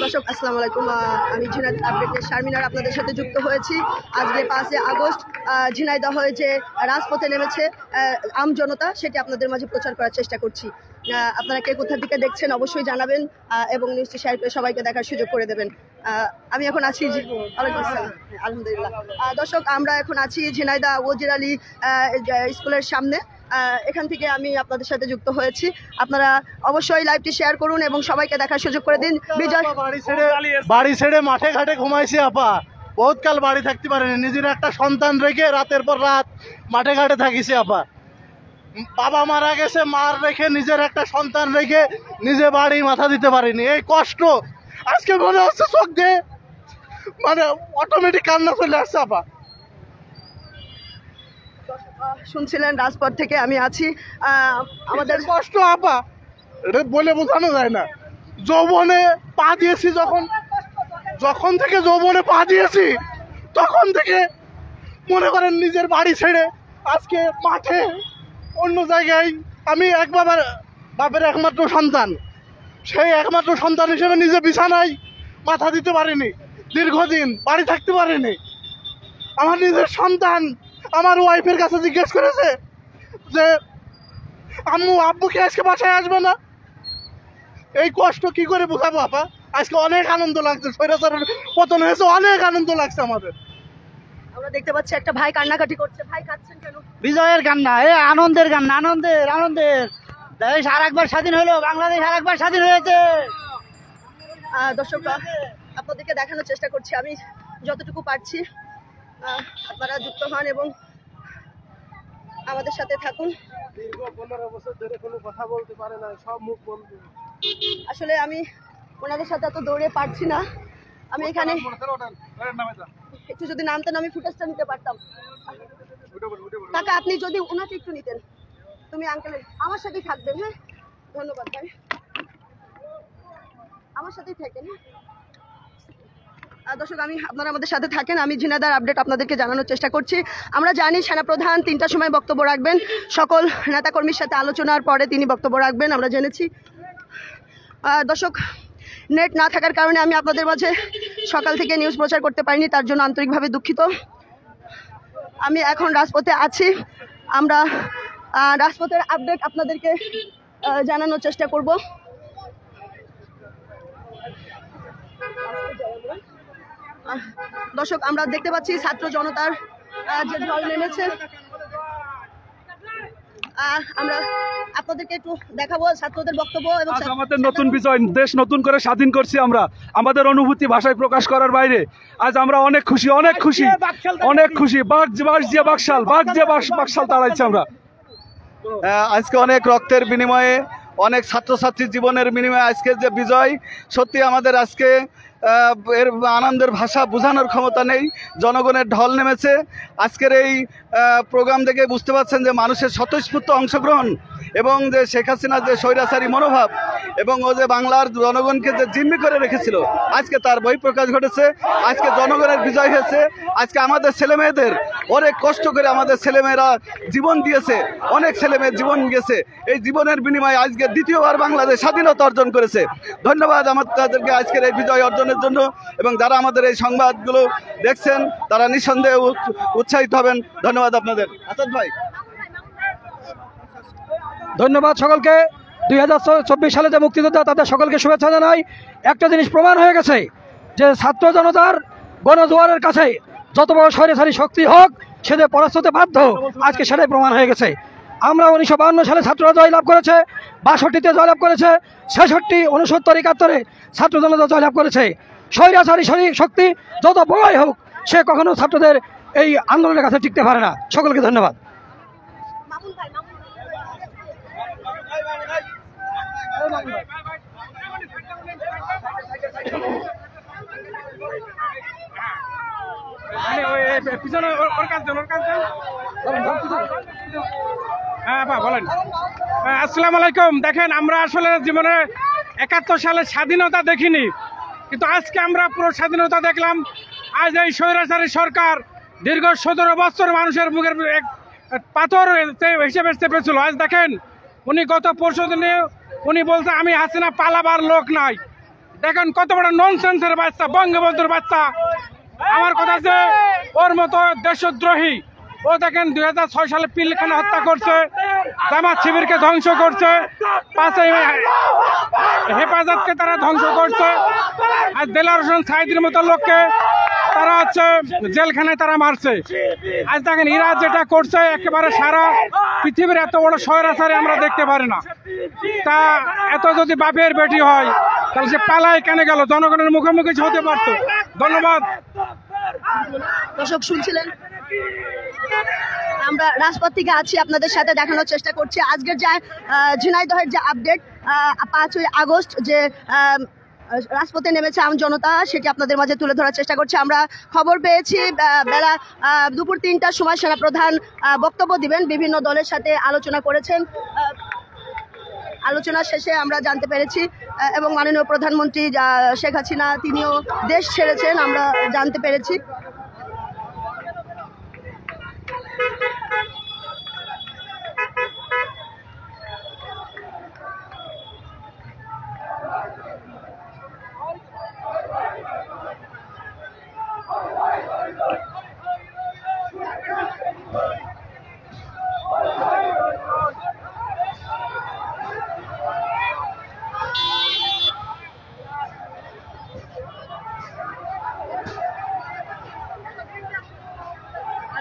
দর্শক আসসালামু আলাইকুম, আমি ঝিনাইদহ আপডেটের শারমিনার আপনাদের সাথে যুক্ত হয়েছি। আজকে 5 আগস্ট ঝিনাইদহ যে রাজপথে নেমেছে আম জনতা, সেটি আপনাদের মাঝে প্রচার করার চেষ্টা করছি। আপনারা কে কোথা থেকে দেখছেন অবশ্যই জানাবেন এবং নিউজটি শেয়ার করে সবাইকে দেখার সুযোগ করে দেবেন। আমি এখন আছি আলহামদুলিল্লাহ। দর্শক, আমরা এখন আছি ঝিনাইদহ ওজির আলী স্কুলের সামনে। এখান থেকে আমি আপনাদের সাথে যুক্ত হয়েছি। আপনারা অবশ্যই লাইভটি শেয়ার করুন এবং সবাইকে দেখার সুযোগ করে দিন। বিজয় বাড়ি ছেড়ে মাঠে ঘাটে ঘুমাইছে আপা, বহুত কাল বাড়ি থাকতে পারেনি, নিজের একটা সন্তান রেখে রাতের পর রাত মাঠে ঘাটে থাকিছে আপা। বাবা মারা গেছে, মার রেখে নিজের একটা সন্তান রেখে নিজে বাড়ি মাথা দিতে পারিনি। এই কষ্ট আজকে মনে হচ্ছে চোখ দিয়ে মানে অটোমেটিক কান্না চলে আসছে আপা। শুনছিলেন রাজপথ থেকে আমি আছি। আমাদের কষ্ট আপা এটা বলে বোঝানো যায় না। যৌবনে পা দিয়েছি, যখন থেকে যৌবনে পা দিয়েছি তখন থেকে মনে করেন নিজের বাড়ি ছেড়ে আজকে মাঠে অন্য জায়গায়। আমি এক বাপের একমাত্র সন্তান, সেই একমাত্র সন্তান হিসেবে নিজে বিছানায় মাথা দিতে পারিনি, দীর্ঘদিন বাড়ি থাকতে পারিনি। আমার নিজের সন্তান আমার ওয়াইফের কাছে জিজ্ঞেস করেছে যে আব্বু কি আজকে বাসায় আসবে না। এই কষ্ট কি করে বোঝাবো আপা। আজকে অনেক আনন্দ লাগছে, স্বৈরাচারের পতন হয়েছে, অনেক আনন্দ লাগছে আমাদের। আমরা দেখতে পাচ্ছি একটা ভাই কান্নাকাটি করছে। ভাই কাঁদছেন কেন? বিজয়ের কান্না, আনন্দের কান্না, আনন্দের দেশ আরেকবার স্বাধীন হলো, বাংলাদেশ আরেকবার স্বাধীন হয়েছে। দর্শক, আপনাদেরকে দেখানোর চেষ্টা করছি আমি যতটুকু পারছি। আপনারা যুক্ত হন এবং আমাদের সাথে থাকুন। 15 বছর ধরে কোনো কথা বলতে পারে না, সব মুখ বন্ধ। আসলে আমি ওনাদের সাথে এত দৌড়ে পারছি না। আমি এখানে একটু যদি নামতেন আমি ফুটেজটা নিতে পারতাম। কাকা, আপনি যদি ওনাকে একটু নিতেন। তুমি আঙ্কেল আমার সাথেই থাকবেন। হ্যাঁ, ধন্যবাদ ভাই, আমার সাথেই থাকেন। দর্শক, আপনারা আমাদের সাথে থাকেন। আমি ঝিনাইদহ আপডেট আপনাদেরকে জানানোর চেষ্টা করছি। আমরা জানি সেনাপ্রধান 3টার সময় বক্তব্য রাখবেন। সকল নেতাকর্মীর সাথে আলোচনার পরে তিনি বক্তব্য রাখবেন, আমরা জেনেছি। দর্শক, নেট না থাকার কারণে আমি আপনাদের মাঝে সকাল থেকে নিউজ প্রচার করতে পারিনি, তার জন্য আন্তরিকভাবে দুঃখিত। আমি এখন রাজপথে আছি। আমরা রাজপথের আপডেট আপনাদেরকে জানানোর চেষ্টা করব। দর্শক, আমরা দেখতে পাচ্ছি ছাত্র জনতার যে ঢল নেমেছে। আমরা আপনাদেরকে একটু দেখাবো ছাত্রদের বক্তব্য। এবং আমাদের নতুন বিজয়, দেশ নতুন করে স্বাধীন করছি আমরা। আমাদের অনুভূতি ভাষায় প্রকাশ করার বাইরে। আজ আমরা অনেক খুশি, অনেক খুশি, অনেক খুশি। বাঘ যে বাকশাল তাড়াইছে আমরা। আজকে অনেক রক্তের বিনিময়ে, অনেক ছাত্রছাত্রীর জীবনের বিনিময়ে আজকের যে বিজয়, সত্যি আমাদের আজকে এর আনন্দের ভাষা বোঝানোর ক্ষমতা নেই। জনগণের ঢল নেমেছে। আজকের এই প্রোগ্রাম থেকে বুঝতে পারছেন যে মানুষের স্বতঃস্ফূর্ত অংশগ্রহণ এবং যে শেখ হাসিনার যে স্বৈরাচারী মনোভাব এবং ও যে বাংলার জনগণকে যে জিম্মি করে রেখেছিল, আজকে তার বহিঃপ্রকাশ ঘটেছে। আজকে জনগণের বিজয় হয়েছে। আজকে আমাদের ছেলেমেয়েদের অনেক কষ্ট করে আমাদের ছেলেমেয়েরা জীবন দিয়েছে, অনেক ছেলেমেয়ের জীবন গেছে। এই জীবনের বিনিময়ে আজকে দ্বিতীয়বার বাংলাদেশ স্বাধীনতা অর্জন করেছে। ধন্যবাদ আমাদেরকে আজকের এই বিজয় অর্জনের জন্য। এবং যারা আমাদের এই সংবাদগুলো দেখছেন তারা নিঃসন্দেহে উৎসাহিত হবেন। ধন্যবাদ আপনাদের। আসাদ ভাই, ধন্যবাদ সকলকে। 2024 সালে যে মুক্তিযোদ্ধা, তাদের সকলকে শুভেচ্ছা জানাই। একটা জিনিস প্রমাণ হয়ে গেছে যে ছাত্র জনতার গণজোয়ারের কাছে যত বড় স্বৈরাচারী শক্তি হোক, সে যে পরাস্ত হতে বাধ্য, আজকে সেটাই প্রমাণ হয়ে গেছে। আমরা 1952 সালে ছাত্ররা জয়লাভ করেছে, 62-তে জয়লাভ করেছে, 66, 69, 71-এ ছাত্র জনতা জয়লাভ করেছে। স্বৈরাচারী শক্তি যত বড়ই হোক, সে কখনো ছাত্রদের এই আন্দোলনের কাছে টিকতে পারে না। সকলকে ধন্যবাদ। আসসালামু আলাইকুম। দেখেন, আমরা আসলে জীবনে 71 সালে স্বাধীনতা দেখিনি, কিন্তু আজকে আমরা পুরো স্বাধীনতা দেখলাম। আজ এই স্বৈরাচারী সরকার দীর্ঘ 17 বছর মানুষের মুখের পাথর হিসেবে চেপেছিল। আজ দেখেন, উনি গত পরশুদিনে উনি বলছে আমি হাসিনা পালাবার লোক নাই। দেখেন কত বড় ননসেন্সের বাচ্চা, বঙ্গবন্ধুর বাচ্চা। আমার কথা যে ওর মতো দেশদ্রোহী, ও দেখেন 2006 সালে পিলখানা হত্যা করছে, জামাত শিবিরকে ধ্বংস করছে, 5 হেফাজতকে তারা ধ্বংস করছে, আর দেলার হোসেন সাইদির মতো লোককে তারা হচ্ছে জেলখানায় তারা মারছে। আজ দেখেন এরা যেটা করছে একেবারে সারা পৃথিবীর এত বড় স্বৈরাচারী আমরা দেখতে পারি না। তা এত যদি বাপের বেটি হয় তাহলে সে পালায় কেন গেল? জনগণের মুখোমুখি হতে পারতো। ধন্যবাদ। দর্শক শুনছিলেন, আমরা রাজপথ থেকে আছি, আপনাদের সাথে দেখানোর চেষ্টা করছি আজকের যে ঝিনাইদহের যে আপডেট 5ই আগস্ট যে রাজপথে নেমেছে আম জনতা, সেটি আপনাদের মাঝে তুলে ধরার চেষ্টা করছি। আমরা খবর পেয়েছি বেলা দুপুর 3টার সময় সেনাপ্রধান বক্তব্য দিবেন, বিভিন্ন দলের সাথে আলোচনা করেছেন। আলোচনা শেষে আমরা জানতে পেরেছি এবং মাননীয় প্রধানমন্ত্রী শেখ হাসিনা তিনিও দেশ ছেড়েছেন, আমরা জানতে পেরেছি।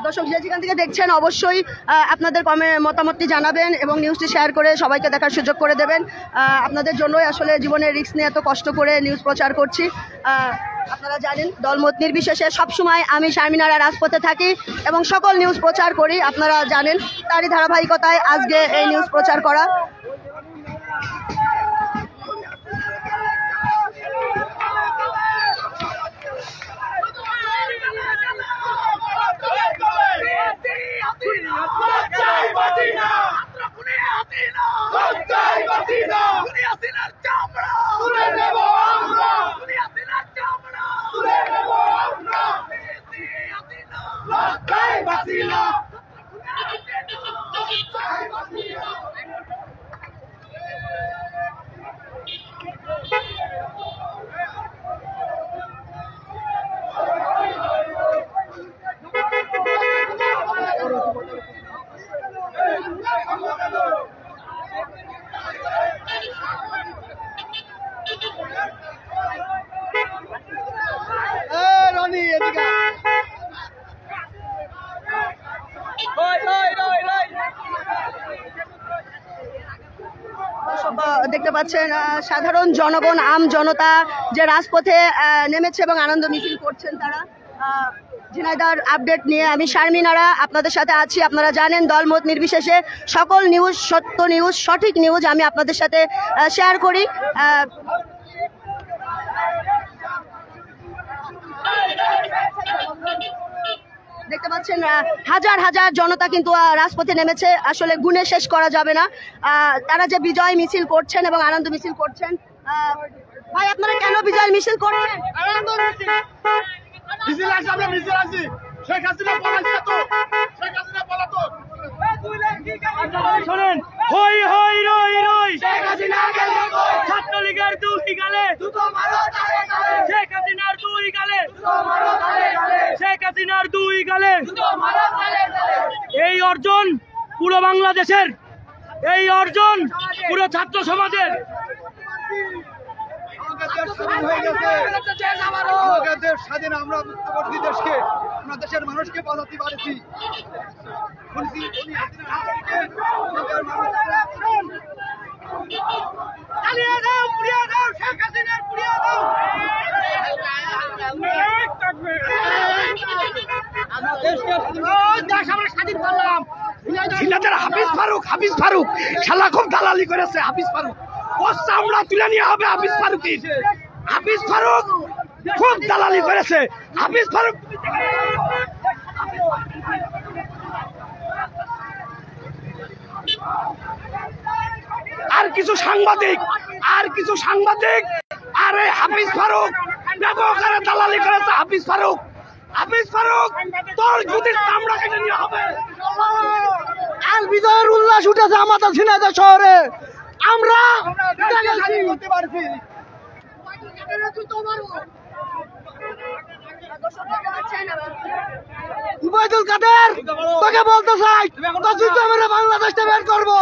দর্শক যে যেখান থেকে দেখছেন অবশ্যই আপনাদের মতামতটি জানাবেন এবং নিউজটি শেয়ার করে সবাইকে দেখার সুযোগ করে দেবেন। আপনাদের জন্যই আসলে জীবনের রিস্ক নিয়ে এত কষ্ট করে নিউজ প্রচার করছি। আপনারা জানেন দলমত নির্বিশেষে সবসময় আমি শারমিনারা রাজপথে থাকি এবং সকল নিউজ প্রচার করি, আপনারা জানেন। তারই ধারাবাহিকতায় আজকে এই নিউজ প্রচার করা। দেখতে পাচ্ছেন সাধারণ জনগণ, আম জনতা যে রাজপথে নেমেছে এবং আনন্দ মিছিল করছেন তারা। ঝিনাইদহের আপডেট নিয়ে আমি শারমিনারা আপনাদের সাথে আছি। আপনারা জানেন দলমত নির্বিশেষে সকল নিউজ, সত্য নিউজ, সঠিক নিউজ আমি আপনাদের সাথে শেয়ার করি। দেখতে পাচ্ছেন হাজার হাজার জনতা কিন্তু রাজপথে নেমেছে, আসলে গুণে শেষ করা যাবে না। তারা যে বিজয় মিছিল করছেন এবং আনন্দ মিছিল করছেন। ভাই আপনারা কেন বিজয় মিছিল করছেন? শোনেন, হই হই রই রই ছাত্রলীগের দুই গালে, শেখ হাসিনার দুই গালে, শেখ হাসিনার দুই গালে। এই অর্জন পুরো বাংলাদেশের, এই অর্জন পুরো ছাত্র সমাজের। দেশ স্বাধীন, আমরা মুক্তবর্তী দেশকে, আমরা দেশের মানুষকে বাঁচাতে পারছি। হাফিজ ফারুক শালা খুব দালালি করেছে। হাফিজ ফারুক আমরা তুলে নিয়ে হবে। হাফিজ ফারুক খুব দালালি করেছে। হাফিজ ফারুক আর কিছু সাংবাদিক আরে হাফিজ ফারুক ব্যাপক আকারে দালালি করেছে। হাফিজ ফারুক তোর যদি চামড়া কেটে নিয়ে হবে। আর বিজয়ের উল্লাস উঠেছে আমাদের ঝিনাইদহ শহরে। আমরা করতে পারছি। উবাইদুল কাদের তোকে বলতে চাই তো যুদ্ধ আমরা বাংলাদেশটা বের করবো।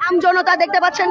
আম জনতা দেখতে পাচ্ছেন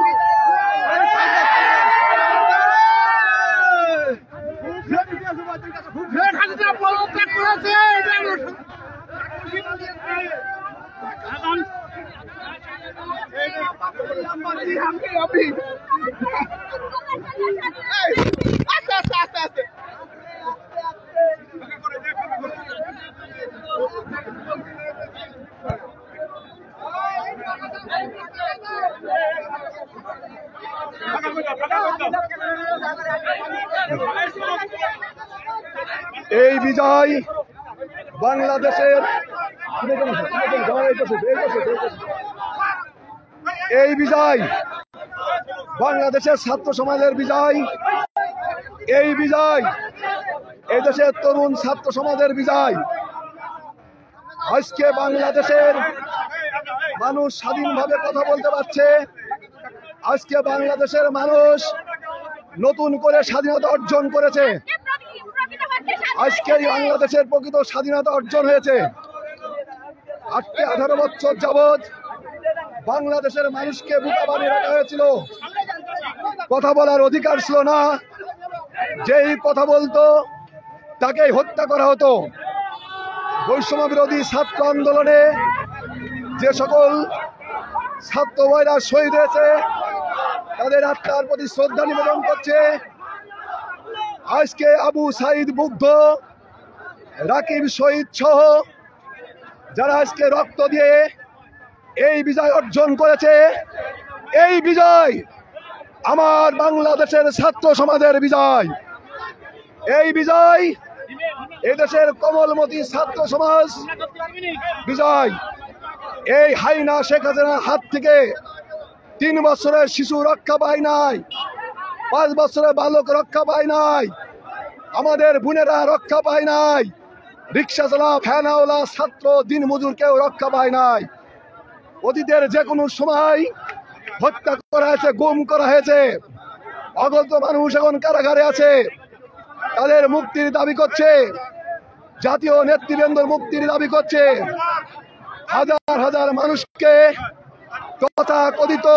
এই বিজয় বাংলাদেশের এই বিজয় বাংলাদেশের ছাত্র সমাজের বিজয়, এই বিজয় এই দেশের তরুণ ছাত্র সমাজের বিজয়। আজকে বাংলাদেশের মানুষ স্বাধীনভাবে কথা বলতে পারছে। আজকে বাংলাদেশের মানুষ নতুন করে স্বাধীনতা অর্জন করেছে। আজকে বাংলাদেশের প্রকৃত স্বাধীনতা অর্জন হয়েছে। 18 বছর যাবৎ বাংলাদেশের মানুষকে বুকা বানিয়ে রাখা হয়েছিল, কথা বলার অধিকার ছিল না। যেই কথা বলতো তাকে হত্যা করা হতো। বৈষম্য বিরোধী ছাত্র আন্দোলনে যে সকল ছাত্র ভাইরা শহীদ হয়েছে তাদের আত্মার প্রতি শ্রদ্ধা নিবেদন করছে। আজকে আবু সাইদ মুগ্ধ, রাকিব শহীদ সহ যারা আজকে রক্ত দিয়ে এই বিজয় অর্জন করেছে, এই বিজয় আমার বাংলাদেশের ছাত্র সমাজের বিজয়। এই বিজয় এদেশের কমলমতি ছাত্র সমাজ বিজয়। এই হাইনা শেখ হাসিনার হাত থেকে 3 বছরের শিশু রক্ষা পায় নাই, 5 বছরের বালক রক্ষা পায় নাই, আমাদের বোনেরা রক্ষা পায় নাই, রিক্সা চালা ফ্যানাওয়ালা ছাত্র দিন মজুর কেউ রক্ষা পায় নাই। অতীতের যে কোনো সময় হত্যা করা হয়েছে, গুম করা হয়েছে। অগত মানুষ এখন কারাগারে আছে, তাদের মুক্তির দাবি করছে, জাতীয় নেতৃবৃন্দের মুক্তির দাবি করছে। হাজার হাজার মানুষকে তথাকথিত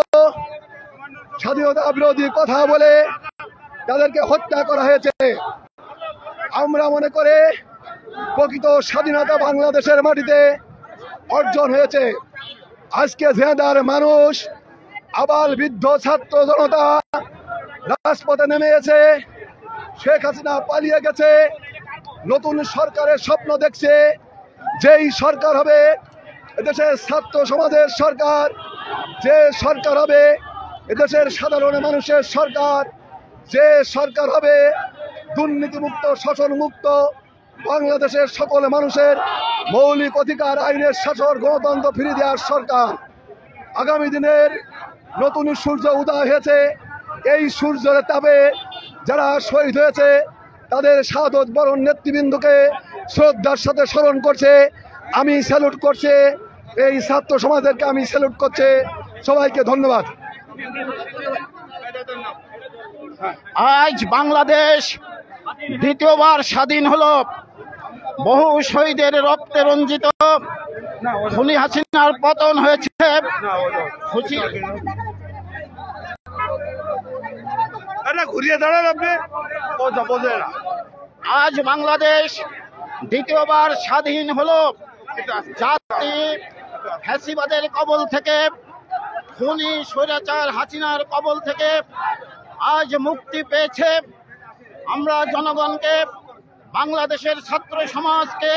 স্বাধীনতা বিরোধী কথা বলে তাদেরকে হত্যা করা হয়েছে। আমরা মনে করে প্রকৃত স্বাধীনতা বাংলাদেশের মাটিতে অর্জন হয়েছে। আজকে ঝিনাইদহের মানুষ, আবাল বৃদ্ধ ছাত্র জনতা রাজপথে নেমেছে। শেখ হাসিনা পালিয়ে গেছে, নতুন সরকারের স্বপ্ন দেখছে। যেই সরকার হবে এদেশের ছাত্র সমাজের সরকার, যে সরকার হবে এদেশের সাধারণ মানুষের সরকার, যে সরকার হবে দুর্নীতিমুক্ত শোষণমুক্ত বাংলাদেশের সকল মানুষের মৌলিক অধিকার আইনের শাসন গণতন্ত্র ফিরিয়ে দেওয়ার সরকার। আগামী দিনের নতুন সূর্য উদয় হয়েছে। এই সূর্যের তাপে যারা শহীদ হয়েছে তাদের শাহাদত বরণ নেতৃবৃন্দকে শ্রদ্ধার সাথে স্মরণ করছে। আমি স্যালুট করছে, এই ছাত্র সমাজেরকে আমি স্যালুট করছে। সবাইকে ধন্যবাদ। আজ বাংলাদেশ দ্বিতীয়বার স্বাধীন হলো। বহু শহীদের রক্তে রঞ্জিত, খুনি হাসিনার পতন হয়েছে। ঘুরিয়ে দাঁড়ান আপনি। আজ বাংলাদেশ দ্বিতীয়বার স্বাধীন হলো। জাতি ফ্যাসিবাদের কবল থেকে, খুনি স্বৈরাচার হাসিনার কবল থেকে আজ মুক্তি পেয়েছে। আমরা জনগণকে, বাংলাদেশের ছাত্র সমাজকে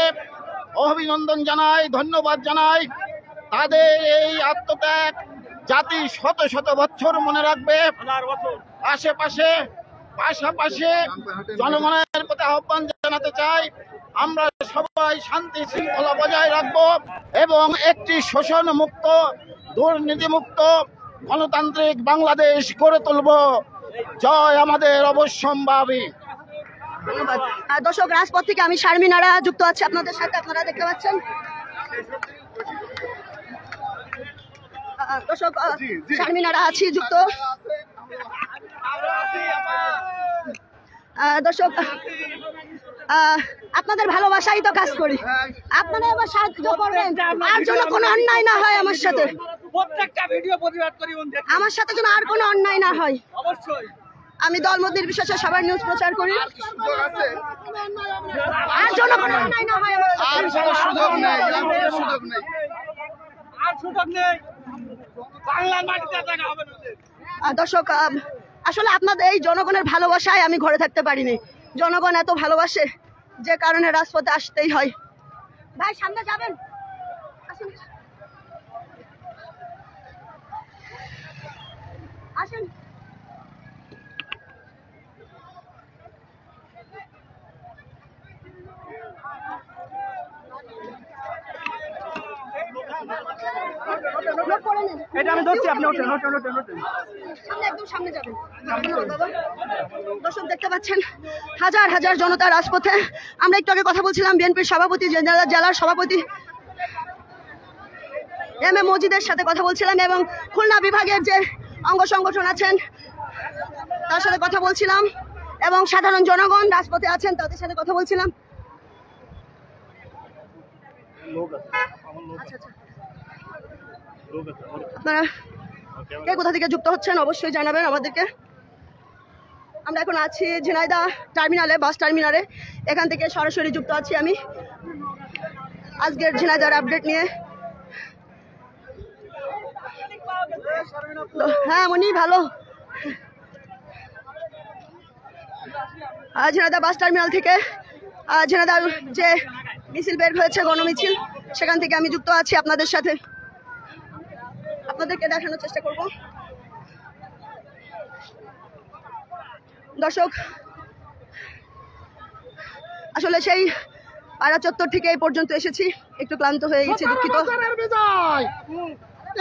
অভিনন্দন জানাই, ধন্যবাদ জানাই। তাদের এই আত্মত্যাগ জাতি শত শত বছর মনে রাখবে। পাশাপাশি জনগণের প্রতি আহ্বান জানাতে চাই, আমরা সবাই শান্তি শৃঙ্খলা বজায় রাখবো এবং একটি শোষণ মুক্ত, দুর্নীতিমুক্ত গণতান্ত্রিক বাংলাদেশ গড়ে তুলব। জয় আমাদের অবশ্যম্ভাবী। ধন্যবাদ। দর্শক, রাজপথ থেকে আমি শারমিনারা যুক্ত আছে আপনাদের সাথে, আপনারা দেখতে পাচ্ছেন। দর্শক, শারমিনারা আছি যুক্ত। দর্শক, আপনাদের ভালোবাসাই তো কাজ করি, আপনারা এবার সাহায্য করবেন আর যেন কোনো অন্যায় না হয় আমার সাথে, প্রত্যেকটা ভিডিও প্রতিবাদ করি আমার সাথে যেন আর কোনো অন্যায় না হয়। অবশ্যই আমি দলমত নির্বিশেষে সবার নিউজ প্রচার করি, আর যেন কোনো অন্যায় না হয় আমার সাথে। আর সুযোগ নেই, বাংলার মাটিতে দেখা হবে না। দর্শক, আসলে আপনাদের এই জনগণের ভালোবাসায় আমি ঘরে থাকতে পারিনি। জনগণ এত ভালোবাসে যে কারণে রাজপথে আসতেই হয়। ভাই সামনে যাবেন, আসুন আসুন। এটা আমি ধরছি, আপনি ওঠেন। সামনে, একদম সামনে যাবেন। দর্শক দেখতে পাচ্ছেন হাজার হাজার জনতা রাজপথে। আমরা একটু আগে কথা বলছিলাম বিএনপির সভাপতি, জেলার সভাপতি এম এ মজিদের সাথে কথা বলছিলাম, এবং খুলনা বিভাগের যে অঙ্গ সংগঠন আছেন তার সাথে কথা বলছিলাম, এবং সাধারণ জনগণ রাজপথে আছেন তাদের সাথে কথা বলছিলাম। আপনারা কে কোথা থেকে যুক্ত হচ্ছেন অবশ্যই জানাবেন আমাদেরকে। আমরা এখন আছি ঝিনাইদহ টার্মিনালে, বাস টার্মিনালে। এখান থেকে সরাসরি যুক্ত আছি আমি আজকের ঝিনাইদহের আপডেট নিয়ে। হ্যাঁ মনি ভালো। ঝিনাইদহ বাস টার্মিনাল থেকে ঝিনাইদহ যে মিছিল বের হয়েছে, গণমিছিল, সেখান থেকে আমি যুক্ত আছি আপনাদের সাথে, আপনাদেরকে দেখানোর চেষ্টা করব। দর্শক, আসলে সেই পাড়া চত্বর থেকে এই পর্যন্ত এসেছি, একটু ক্লান্ত হয়ে গেছি, দুঃখিত।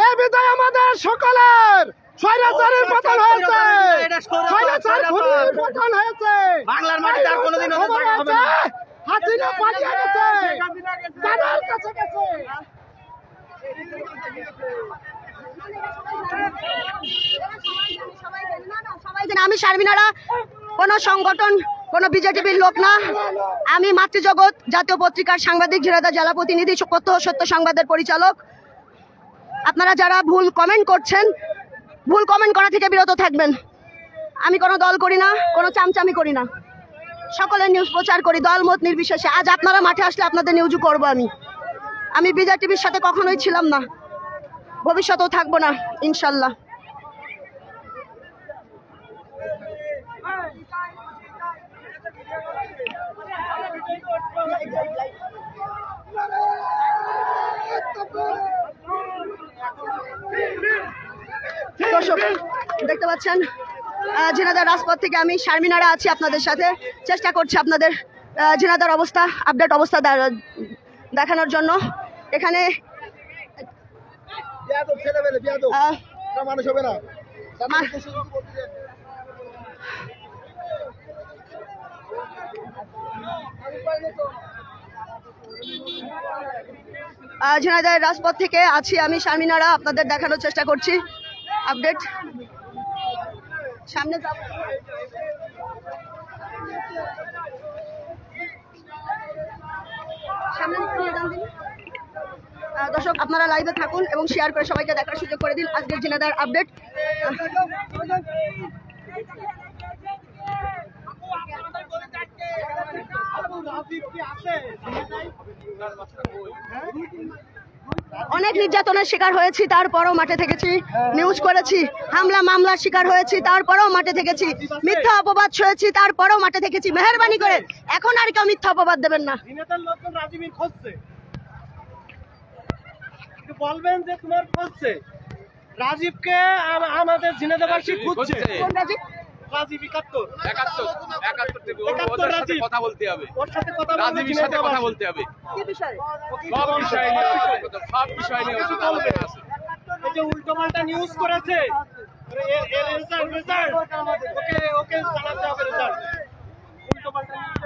এই বিজয় আমাদের সকলের। স্বৈরাচারের পতন হয়েছে, স্বৈরাচার খুনির পতন হয়েছে। বাংলার মাটিতে আর কোনোদিন হবে না। হাসিনা পালিয়ে গেছে, দাদার কাছে গেছে। আমি শারমিনারা কোনো সংগঠন, কোনো বিজেপির লোক না। আমি মাতৃজগৎ জাতীয় পত্রিকার সাংবাদিক, ঝিনাইদহ জেলা প্রতিনিধি, সত্য সংবাদের পরিচালক। আপনারা যারা ভুল কমেন্ট করছেন, ভুল কমেন্ট করা থেকে বিরত থাকবেন। আমি কোনো দল করি না, কোনো চামচামি করি না, সকলের নিউজ প্রচার করি দলমত নির্বিশেষে। আজ আপনারা মাঠে আসলে আপনাদের নিউজও করবো। আমি বিজয় টিভির সাথে কখনোই ছিলাম না, ভবিষ্যতেও থাকবো না ইনশাল্লাহ। দর্শক দেখতে পাচ্ছেন ঝিনাইদহ রাজপথ থেকে আমি শারমিনারা আছি আপনাদের সাথে, চেষ্টা করছি আপনাদের ঝিনাইদহর অবস্থা, আপডেট অবস্থা দেখানোর জন্য। এখানে মানুষ হবে না। ঝিনাইদহের রাজপথ থেকে আছি আমি শারমিনারা, আপনাদের দেখানোর চেষ্টা করছি আপডেট। সামনে যাব, দর্শক আপনারা লাইভে থাকুন এবং শেয়ার করে সবাইকে দেখার সুযোগ করে দিন আজকের ঝিনাইদহের আপডেট। অনেক নির্যাতনের শিকার হয়েছি, তারপরও মাঠে থেকেছি, নিউজ করেছি। হামলা মামলার শিকার হয়েছি, তারপরেও মাঠে থেকেছি। মিথ্যা অপবাদ সয়েছি, তারপরেও মাঠে থেকেছি। মেহেরবানি করে এখন আর কেউ মিথ্যা অপবাদ দেবেন না। বলবেন যে তোমার খুঁজছে রাজীবকে, আমাদের ঝিনাইদহবাসী খুঁজছে। কোন রাজীব? রাজীব 71 কথা বলতে হবে, ওর সাথে কথা বলতে রাজীবের সাথে কথা বলতে হবে। কি বিষয়? সব বিষয় নিয়ে, সব বিষয় নিয়ে ওর সাথে আলোচনা আছে। এই যে উল্টোপাল্টা নিউজ করেছে, এর রেজাল্ট ওকে জানাতে হবে। রেজাল্ট উল্টোপাল্টা নিউজ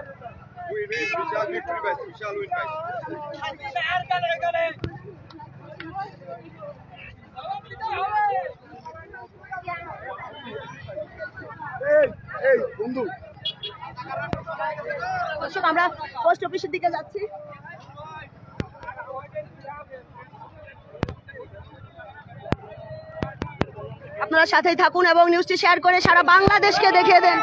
দর্শক, আমরা পোস্ট অফিসের দিকে যাচ্ছি। আপনারা সাথেই থাকুন এবং নিউজটি শেয়ার করে সারা বাংলাদেশকে দেখিয়ে দেন।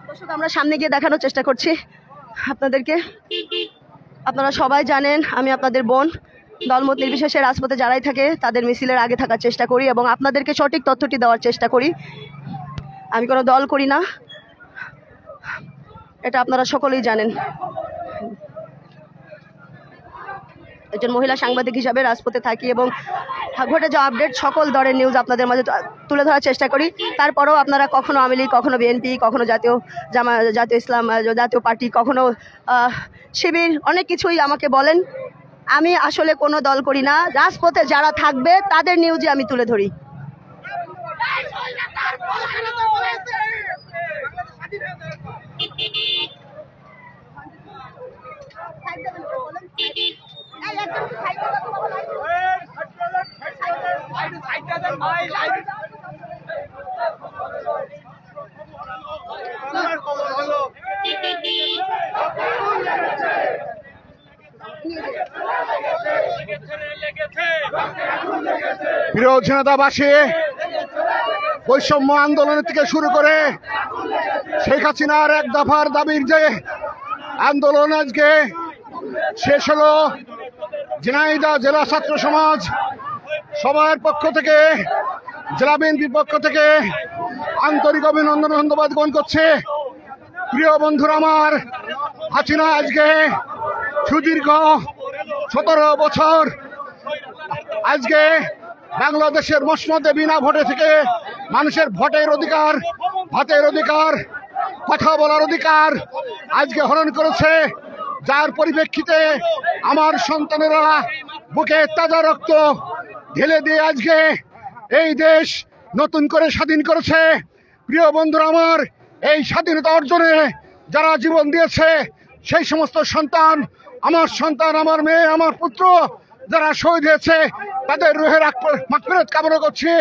দর্শক, আমরা সামনে গিয়ে দেখানোর চেষ্টা করছি আপনাদেরকে। আপনারা সবাই জানেন আমি আপনাদের বোন। দলমত নির্বিশেষে রাজপথে যারাই থাকে তাদের মিছিলের আগে থাকার চেষ্টা করি এবং আপনাদেরকে সঠিক তথ্যটি দেওয়ার চেষ্টা করি। আমি কোনো দল করি না, এটা আপনারা সকলেই জানেন। একজন মহিলা সাংবাদিক হিসাবে রাজপথে থাকি এবং ঘটে যাওয়া আপডেট সকল দলের নিউজ আপনাদের মাঝে তুলে ধরার চেষ্টা করি। তারপরেও আপনারা কখনো আওয়ামী লীগ, কখনো বিএনপি, কখনো জাতীয় ইসলাম, জাতীয় পার্টি, কখনো শিবির, অনেক কিছুই আমাকে বলেন। আমি আসলে কোনো দল করি না। রাজপথে যারা থাকবে তাদের নিউজই আমি তুলে ধরি। প্রিয় জনতাবাসী, বৈষম্য আন্দোলনের থেকে শুরু করে শেখ হাসিনার এক দফার দাবির যে আন্দোলন আজকে শেষ হলো, ঝিনাইদহ জেলা ছাত্র সমাজ সবার পক্ষ থেকে, জেলা বিএনপির পক্ষ থেকে আন্তরিক অভিনন্দন ধন্যবাদ জ্ঞাপন করছে। প্রিয় বন্ধুরা আমার, হাসিনা আজকে সুদীর্ঘ 17 বছর আজকে বাংলাদেশের মসনদে বিনা ভোটে থেকে মানুষের ভোটের অধিকার, ভাতের অধিকার, কথা বলার অধিকার আজকে হরণ করেছে, যার পরিপ্রেক্ষিতে আমার সন্তানেরা বুকে তাজা রক্ত ঢেলে দিয়ে আজকে এই দেশ নতুন করে স্বাধীন করেছে। প্রিয় বন্ধুরা আমার, এই স্বাধীনতা অর্জনে যারা জীবন দিয়েছে সেই সমস্ত সন্তান, আমার মেয়ে, আমার পুত্র যারা শহীদ হয়েছে তাদের রুহের মাগফিরাত কামনা করছি।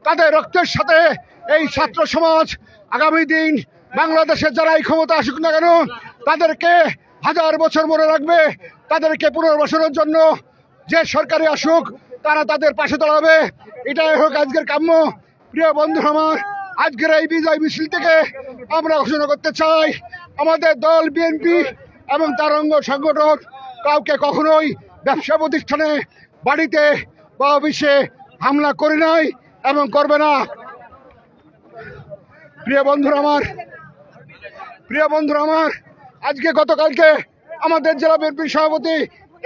তাদের রক্তের সাথে এই ছাত্র সমাজ আগামী দিন বাংলাদেশের যারাই ক্ষমতা আসুক না কেন তাদেরকে 1000 বছর মনে রাখবে। তাদেরকে পুনর্বাসনের জন্য যে সরকারি আসুক তারা তাদের পাশে দাঁড়াবে, এটাই হোক আজকের কাম্য। প্রিয় বন্ধু আমার, আজকের এই বিজয় মিছিল থেকে আমরা ঘোষণা করতে চাই, আমাদের দল বিএনপি এবং তার অঙ্গ সংগঠন কাউকে কখনোই ব্যবসা প্রতিষ্ঠানে, বাড়িতে বা অফিসে হামলা করে নাই এবং করবে না। প্রিয় বন্ধুরা আমার, আজকে গতকালকে আমাদের জেলা বিএনপির সভাপতি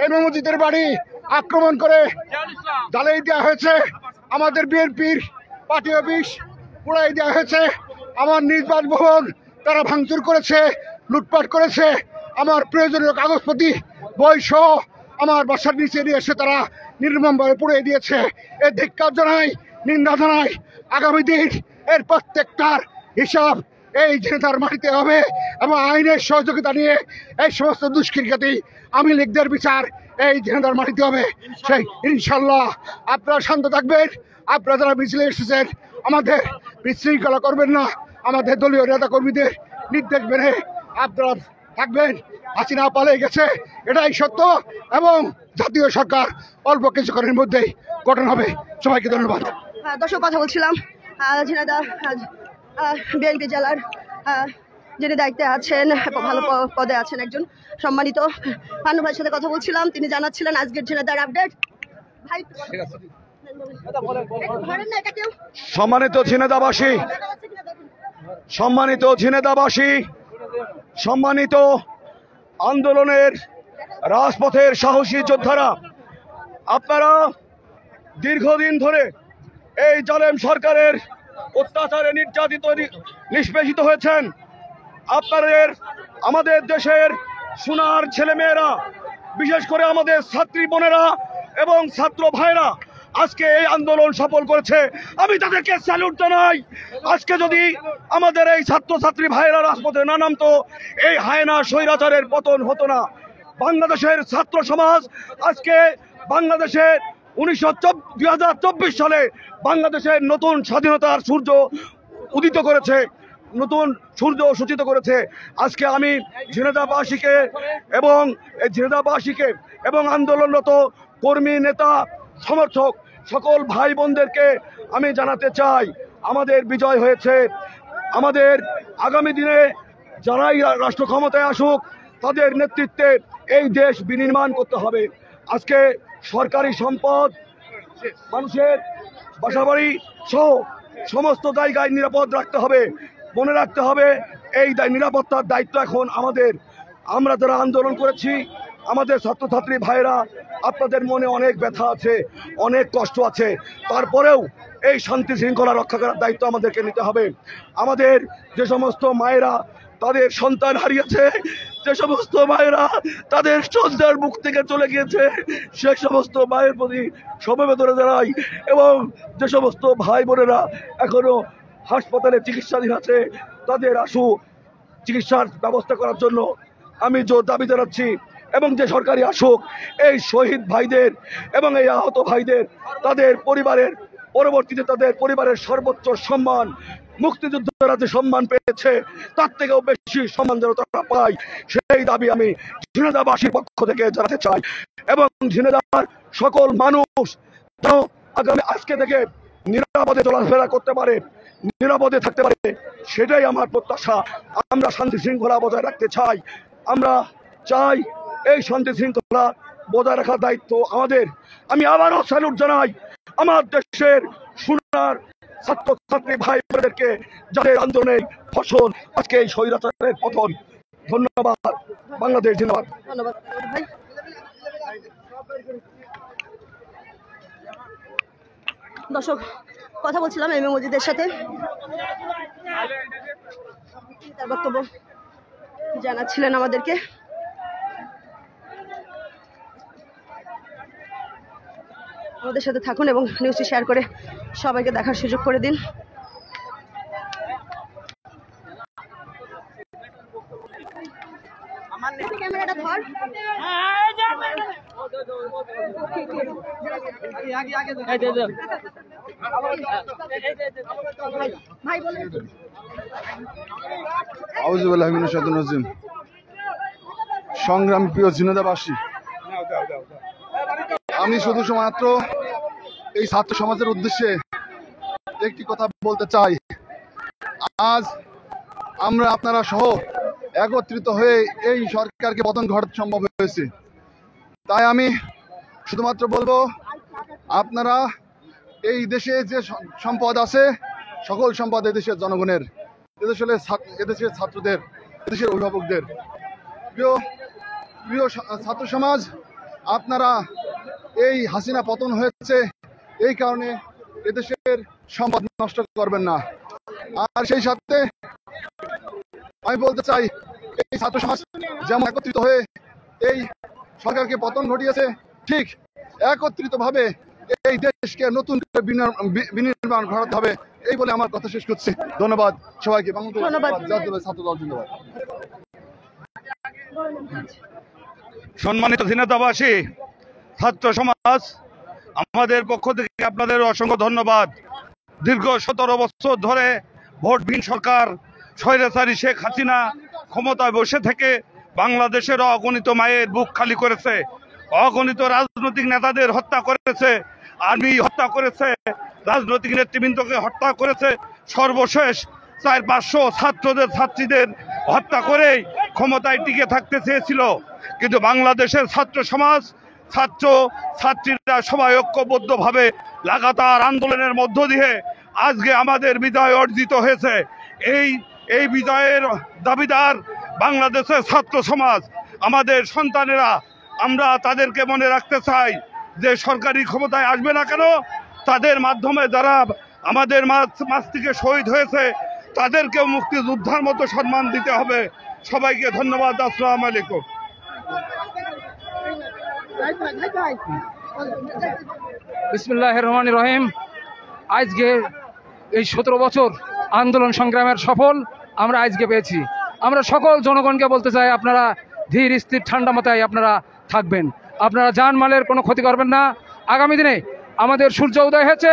এম মজিদের বাড়ি আক্রমণ করে জ্বালিয়ে দেওয়া হয়েছে, আমাদের বিএনপির পার্টি অফিস পুড়াই দেওয়া হয়েছে, আমার নিজ বাসভবন তারা ভাঙচুর করেছে, লুটপাট করেছে, আমার প্রয়োজনীয় কাগজপত্র বই সহ আমার বাসার নিচে নিয়ে এসে তারা নির্মমভাবে পুড়িয়ে দিয়েছে। এর ধিক্কার জানাই, নিন্দা জানাই। আগামী দিন এর প্রত্যেকটার হিসাব এই জনতার মাটিতে হবে এবং আইনের সহযোগিতা নিয়ে এই সমস্ত দুষ্কৃতী আওয়ামী লীগদের বিচার এই জনতার মাটিতে হবে। সেই ইনশাল্লাহ আপনারা শান্ত থাকবেন। আপনারা যারা মিছিলে এসেছেন আমাদের বিশৃঙ্খলা করবেন না, আমাদের দলীয় নেতা কর্মীদের নির্দেশ মেনে আপনারা থাকবেন। হাসিনা পালিয়ে গেছে, এটাই সত্য এবং জাতীয় সরকার অল্প কিছুক্ষণের মধ্যেই গঠন হবে। সবাইকে ধন্যবাদ। দর্শক, কথা বলছিলাম ঝিনাইদহ বিএনপি জেলার যিনি দায়িত্বে আছেন, ভালো পদে আছেন, একজন সম্মানিত পান্নু ভাইয়ের সাথে কথা বলছিলাম। তিনি জানাচ্ছিলেন আজকের ঝিনাইদহ আপডেট। ভাই সম্মানিত ঝিনেদাবাসী, সম্মানিত ঝিনেদাবাসী, সম্মানিত আন্দোলনের রাজপথের সাহসী যোদ্ধারা, আপনারা দীর্ঘদিন ধরে এই জালেম সরকারের অত্যাচারে নির্যাতিত নিষ্পেষিত হয়েছেন। আপনাদের আমাদের দেশের সোনার ছেলেমেয়েরা, বিশেষ করে আমাদের ছাত্রী বোনেরা এবং ছাত্র ভাইরা আজকে এই আন্দোলন সফল করেছে। আমি তাদেরকে স্যালুট জানাই। আজকে যদি আমাদের এই ছাত্রছাত্রী ভাইরা রাজপথে না নামতো, এই হায়না স্বৈরাচারের পতন হতো না। বাংলাদেশের ছাত্র সমাজ আজকে বাংলাদেশের 2024 সালে বাংলাদেশের নতুন স্বাধীনতার সূর্য উদিত করেছে, নতুন সূর্য সূচিত করেছে। আজকে আমি ঝিনেদাবাসীকে এবং আন্দোলনরত কর্মী, নেতা, সমর্থক সকল ভাই বোনদেরকে আমি জানাতে চাই, আমাদের বিজয় হয়েছে। আমাদের আগামী দিনে যারাই রাষ্ট্র ক্ষমতায় আসুক, তাদের নেতৃত্বে এই দেশ বিনির্মাণ করতে হবে। আজকে সরকারি সম্পদ, মানুষের বাসাবাড়ি সহ সমস্ত জায়গায় নিরাপদ রাখতে হবে। মনে রাখতে হবে এই নিরাপত্তার দায়িত্ব এখন আমাদের। আমরা যারা আন্দোলন করেছি, আমাদের ছাত্রছাত্রী ভাইরা, আপনাদের মনে অনেক ব্যথা আছে, অনেক কষ্ট আছে, তারপরেও এই শান্তি শৃঙ্খলা রক্ষা করার দায়িত্ব আমাদেরকে নিতে হবে। আমাদের যে সমস্ত মায়েরা তাদের সন্তান হারিয়েছে, যে সমস্ত মায়েরা তাদের সন্তান মুখ থেকে চলে গিয়েছে, সে সমস্ত মায়ের প্রতি সমবেদনা জানাই। এবং যে সমস্ত ভাই বোনেরা এখনো হাসপাতালে চিকিৎসাধীন আছে, তাদের আশু চিকিৎসার ব্যবস্থা করার জন্য আমি জোর দাবি জানাচ্ছি। এবং যে সরকারি আসুক, এই শহীদ ভাইদের এবং এই আহত ভাইদের, তাদের পরিবারের পরবর্তীতে তাদের পরিবারের সর্বোচ্চ সম্মান, মুক্তিযোদ্ধারা যে সম্মান পেয়েছে তার থেকেও বেশি সম্মান যেন তারা পায়, সেই দাবি আমি ঝিনেদাবাসীর পক্ষ থেকে জানাতে চাই। এবং ঝিনেদার সকল মানুষ যেন আজকে থেকে নিরাপদে চলাফেরা করতে পারে, নিরাপদে থাকতে পারে, সেটাই আমার প্রত্যাশা। আমরা শান্তি শৃঙ্খলা বজায় রাখতে চাই। আমরা চাই এই শান্তি শৃঙ্খলা বজায় রাখার দায়িত্ব আমাদের। আমি আবারও স্যালুট জানাই আমার দেশের সোনার ছাত্রছাত্রী ভাই বোনেদেরকে, যাদের আন্দোলনের ফসল আজকে এই স্বৈরাচারের পতন। ধন্যবাদ। বাংলাদেশ জিন্দাবাদ। ধন্যবাদ ভাই। দর্শক, কথা বলছিলাম এম এ মজিদের সাথে, তার বক্তব্য জানাচ্ছিলেন আমাদেরকে। আমাদের সাথে থাকুন এবং নিউজটি শেয়ার করে সবাইকে দেখার সুযোগ করে দিন। ক্যামেরাটা ধর। ভাই বলেন। আউযুবিল্লাহি মিনাশ শাইতানির রাজিম। সংগ্রামী প্রিয় ঝিনেদাবাসী, আমি শুধু মাত্র এই ছাত্র সমাজের উদ্দেশ্যে একটি কথা বলতে চাই। আজ আমরা আপনারা সহ একত্রিত হয়ে এই সরকারকে পতন ঘটাতে সম্ভব হয়েছে। তাই আমি শুধুমাত্র বলবো, আপনারা এই দেশে যে সম্পদ আছে, সকল সম্পদ এদেশের জনগণের, এদেশের ছাত্রদের, এদেশের অভিভাবকদের। প্রিয় ছাত্র সমাজ, আপনারা এই হাসিনা পতন হয়েছে, এই কারণে এদেশের সম্পদ নষ্ট করবেন না। আর সেই সাথে আমি বলতে চাই, এই ছাত্র সমাজ যেমন একত্রিত হয়ে এই সরকারকে পতন ঘটিয়েছে, ঠিক একত্রিতভাবে এই দেশকে নতুন বিনির্মাণ ঘটাতে হবে। এই বলে আমার কথা শেষ করছি। ধন্যবাদ সবাইকে। ছাত্রদল জিন্দাবাদ। সম্মানিত ঝিনেদাবাসী, ছাত্র সমাজ, আমাদের পক্ষ থেকে আপনাদের অসংখ্য ধন্যবাদ। দীর্ঘ 17 বছর ধরে ভোটবিহীন সরকার স্বৈরাচারী শেখ হাসিনা ক্ষমতায় বসে থেকে বাংলাদেশের অগণিত মায়ের বুক খালি করেছে, অগণিত রাজনৈতিক নেতাদের হত্যা করেছে, আর্মি হত্যা করেছে, রাজনৈতিক নেতৃবৃন্দকে হত্যা করেছে, সর্বশেষ 400-500 ছাত্রীদের হত্যা করেই ক্ষমতায় টিকে থাকতে চেয়েছিল। কিন্তু বাংলাদেশের ছাত্র সমাজ, ছাত্রীরা সবাই ঐক্যবদ্ধভাবে লাগাতার আন্দোলনের মধ্য দিয়ে আজকে আমাদের বিজয় অর্জিত হয়েছে। এই বিজয়ের দাবিদার বাংলাদেশের ছাত্র সমাজ, আমাদের সন্তানেরা। আমরা তাদেরকে মনে রাখতে চাই যে সরকারি ক্ষমতায় আসবে না কেন, তাদের মাধ্যমে যারা আমাদের মাঝ থেকে শহীদ হয়েছে তাদেরকেও মুক্তিযোদ্ধার মতো সম্মান দিতে হবে। সবাইকে ধন্যবাদ। আসসালামু আলাইকুম। বিসমিল্লাহির রহমানির রহিম। আজকে এই 17 বছর আন্দোলন সংগ্রামের সফল আমরা আজকে পেয়েছি। আমরা সকল জনগণকে বলতে চাই, আপনারা ধীর স্থির ঠান্ডা মাথায় আপনারা থাকবেন, আপনারা জানমালের কোনো ক্ষতি করবেন না। আগামী দিনে আমাদের সূর্য উদয় হয়েছে,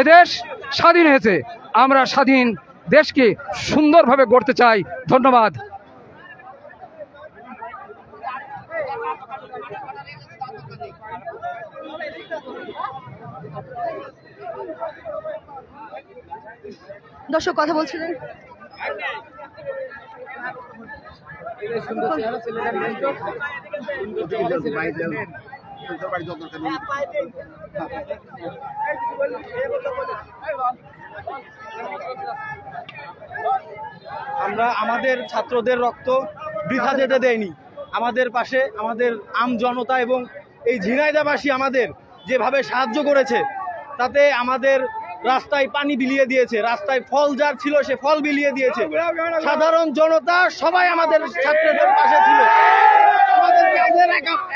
এদেশ স্বাধীন হয়েছে, আমরা স্বাধীন দেশকে সুন্দরভাবে গড়তে চাই। ধন্যবাদ। দর্শক কথা বলছিলেন। আমরা আমাদের ছাত্রদের রক্ত বৃথা যেতে দেয়নি। আমাদের পাশে আমাদের আম জনতা এবং এই ঝিনাইদহবাসী আমাদের যেভাবে সাহায্য করেছে, তাতে আমাদের রাস্তায় পানি বিলিয়ে দিয়েছে, রাস্তায় ফল যার ছিল সে ফল বিলিয়ে দিয়েছে। সাধারণ জনতা সবাই আমাদের ছাত্রদের পাশে ছিল, আমাদেরকে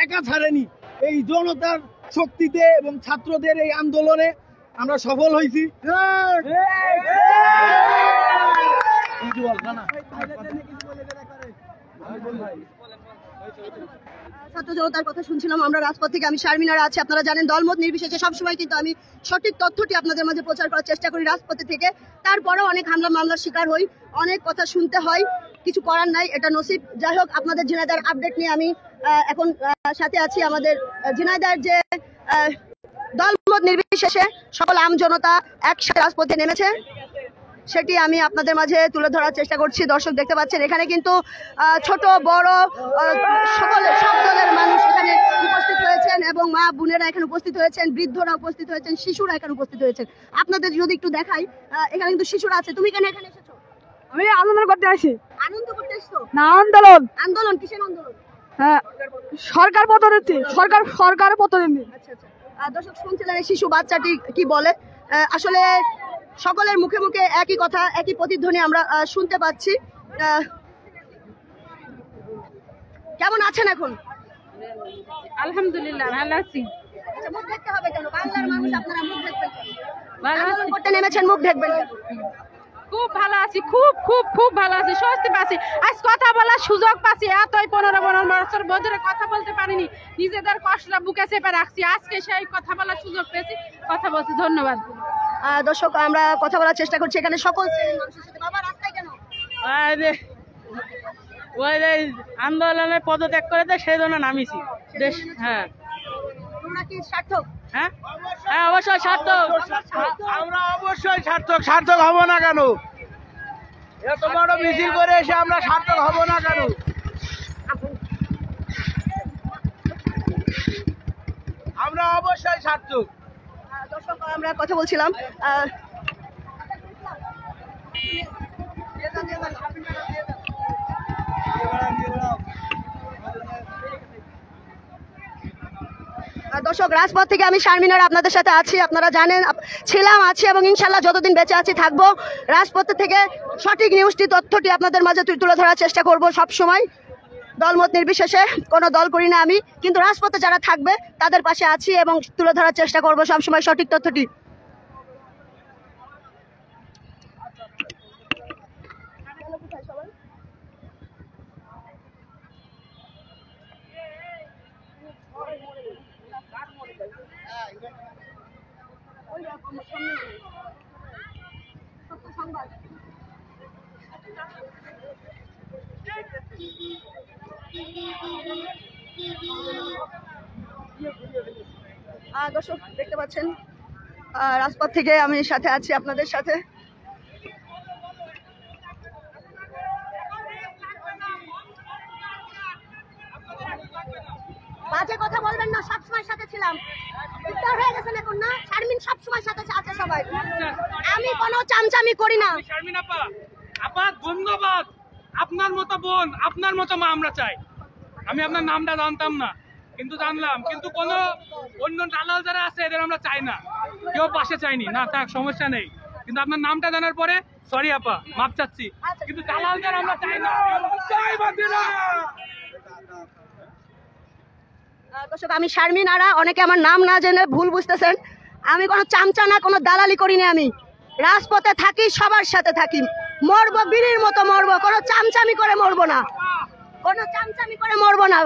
একা ছাড়েনি। এই জনতার শক্তিতে এবং ছাত্রদের এই আন্দোলনে আমরা সফল হয়েছি। ছাত্র জনতার কথা শুনছিলাম আমরা রাজপথ থেকে। আমি শারমিনারা আছি। আপনারা জানেন দলমত নির্বিশেষে সবসময় কিন্তু আমি সঠিক তথ্যটি আপনাদের মাঝে প্রচার করার চেষ্টা করি রাজপথে থেকে। তারপরেও অনেক হামলা মামলার শিকার হই, অনেক কথা শুনতে হয়, কিছু করার নাই, এটা নসিব। যাই হোক, আপনাদের ঝিনাইদহের আপডেট নিয়ে আমি এখন সাথে আছি। আমাদের ঝিনাইদহের যে দলমত নির্বিশেষে সকল আম জনতা একসাথে রাজপথে নেমেছে, সেটি আমি আপনাদের মাঝে তুলে ধরার চেষ্টা করছি। দর্শক দেখতে পাচ্ছেন এখানে কিন্তু ছোট বড় সব দলের মানুষ এখানে উপস্থিত হয়েছেন এবং মা বোনেরা এখানে উপস্থিত হয়েছেন, বৃদ্ধরা উপস্থিত হয়েছেন, শিশুরা এখানে উপস্থিত হয়েছেন। আপনাদের যদি একটু দেখাই, এখানে কিন্তু শিশুরা আছে। তুমি কেন এখানে এসেছো? আমি আনন্দ করতে আসি। আনন্দ করতে এসছো না, আন্দোলন। আন্দোলন কিসের আন্দোলন? হ্যাঁ, সরকার পতনের সরকার পতনের। আচ্ছা আচ্ছা। দর্শক শুনছিলেন এই শিশু বাচ্চাটি কি বলে। আসলে সকলের মুখে মুখে একই কথা, একই প্রতিধ্বনি আমরা শুনতে পাচ্ছি। কেমন আছেন এখন? আলহামদুলিল্লাহ ভালো আছি। আচ্ছা, মুখ দেখতে হবে কেন? বাংলার মানুষ, আপনারা মুখ দেখবেন কেন? ভালো আন্দোলন করতে নেমেছেন, মুখ দেখবেন কেন? খুব ভালো আছি, খুব খুব খুব ভালো আছি, স্বস্তি পাচ্ছি। আজ কথা বলার সুযোগ পাচ্ছি। এতই 15 বছর বছরে কথা বলতে পারিনি, নিজেদের কষ্টটা বুকে চেপে রাখছি। আজকে সেই কথা বলার সুযোগ পেয়েছি, কথা বলছি। ধন্যবাদ। দর্শক আমরা কথা বলার চেষ্টা করছি এখানে সকল শ্রেণীর মানুষের সাথে। বাবা, রাস্তায় কেন? ওই আন্দোলনে পদত্যাগ করে দেয়, সেই জন্য নামিছি দেশ। হ্যাঁ, তোমরা কি সার্থক? হ্যাঁ হ্যাঁ, অবশ্যই সার্থক। আমরা অবশ্যই সার্থক হব না কেন? এত বড় মিছিল করে এসে আমরা সার্থক হব না কেন? আমরা অবশ্যই সার্থক। দর্শক আমরা কথা বলছিলাম। দর্শক রাজপথ থেকে আমি শারমিনারা আপনাদের সাথে আছি। আপনারা জানেন ছিলাম, আছি এবং ইনশাল্লাহ যতদিন বেঁচে আছি থাকবো। রাজপথ থেকে সঠিক নিউজটি, তথ্যটি আপনাদের মাঝে তুলে ধরার চেষ্টা করব সব সময়। দলমত নির্বিশেষে, কোনো দল করি না আমি, কিন্তু রাজপথে যারা থাকবে তাদের পাশে আছি এবং তুলে ধরার চেষ্টা করব সবসময় সঠিক তথ্যটি। দর্শক দেখতে পাচ্ছেন রাজপথ থেকে আমি সাথে আছি আপনাদের সাথে। বাজে কথা বলবেন না, সবসময় সাথে বলছিলাম উত্তর হয়ে গেছে এখন না, শারমিন সব সময় সাথে আছে সবাই, আমি কোনো চামচামি করি না। শারমিন আপা, আপা ধন্যবাদ, আপনার মতো বোন আপনার মতো মা আমরা চাই। আমি আপনার নামটা জানতাম না, কিন্তু জানলাম, কিন্তু কোন অন্য দালাল যারা আছে এদের আমরা চাই না, কেউ পাশে চাইনি না, তার সমস্যা নেই, কিন্তু আপনার নামটা জানার পরে সরি আপা, মাপ চাচ্ছি, কিন্তু দালালদের আমরা চাই না, চাই বাতিরা। দর্শক, আমি শারমিন আরা, অনেকে আমার নাম না জেনে ভুল বুঝতেছেন, আমি কোনো চামচা না, কোনো দালালি করি না, আমি রাজপথে থাকি, সবার সাথে থাকি, মরবো বীরের মতো মরবো, কোনো চামচামি করে মরবো না, কোনো চামচামি করে মরবো না।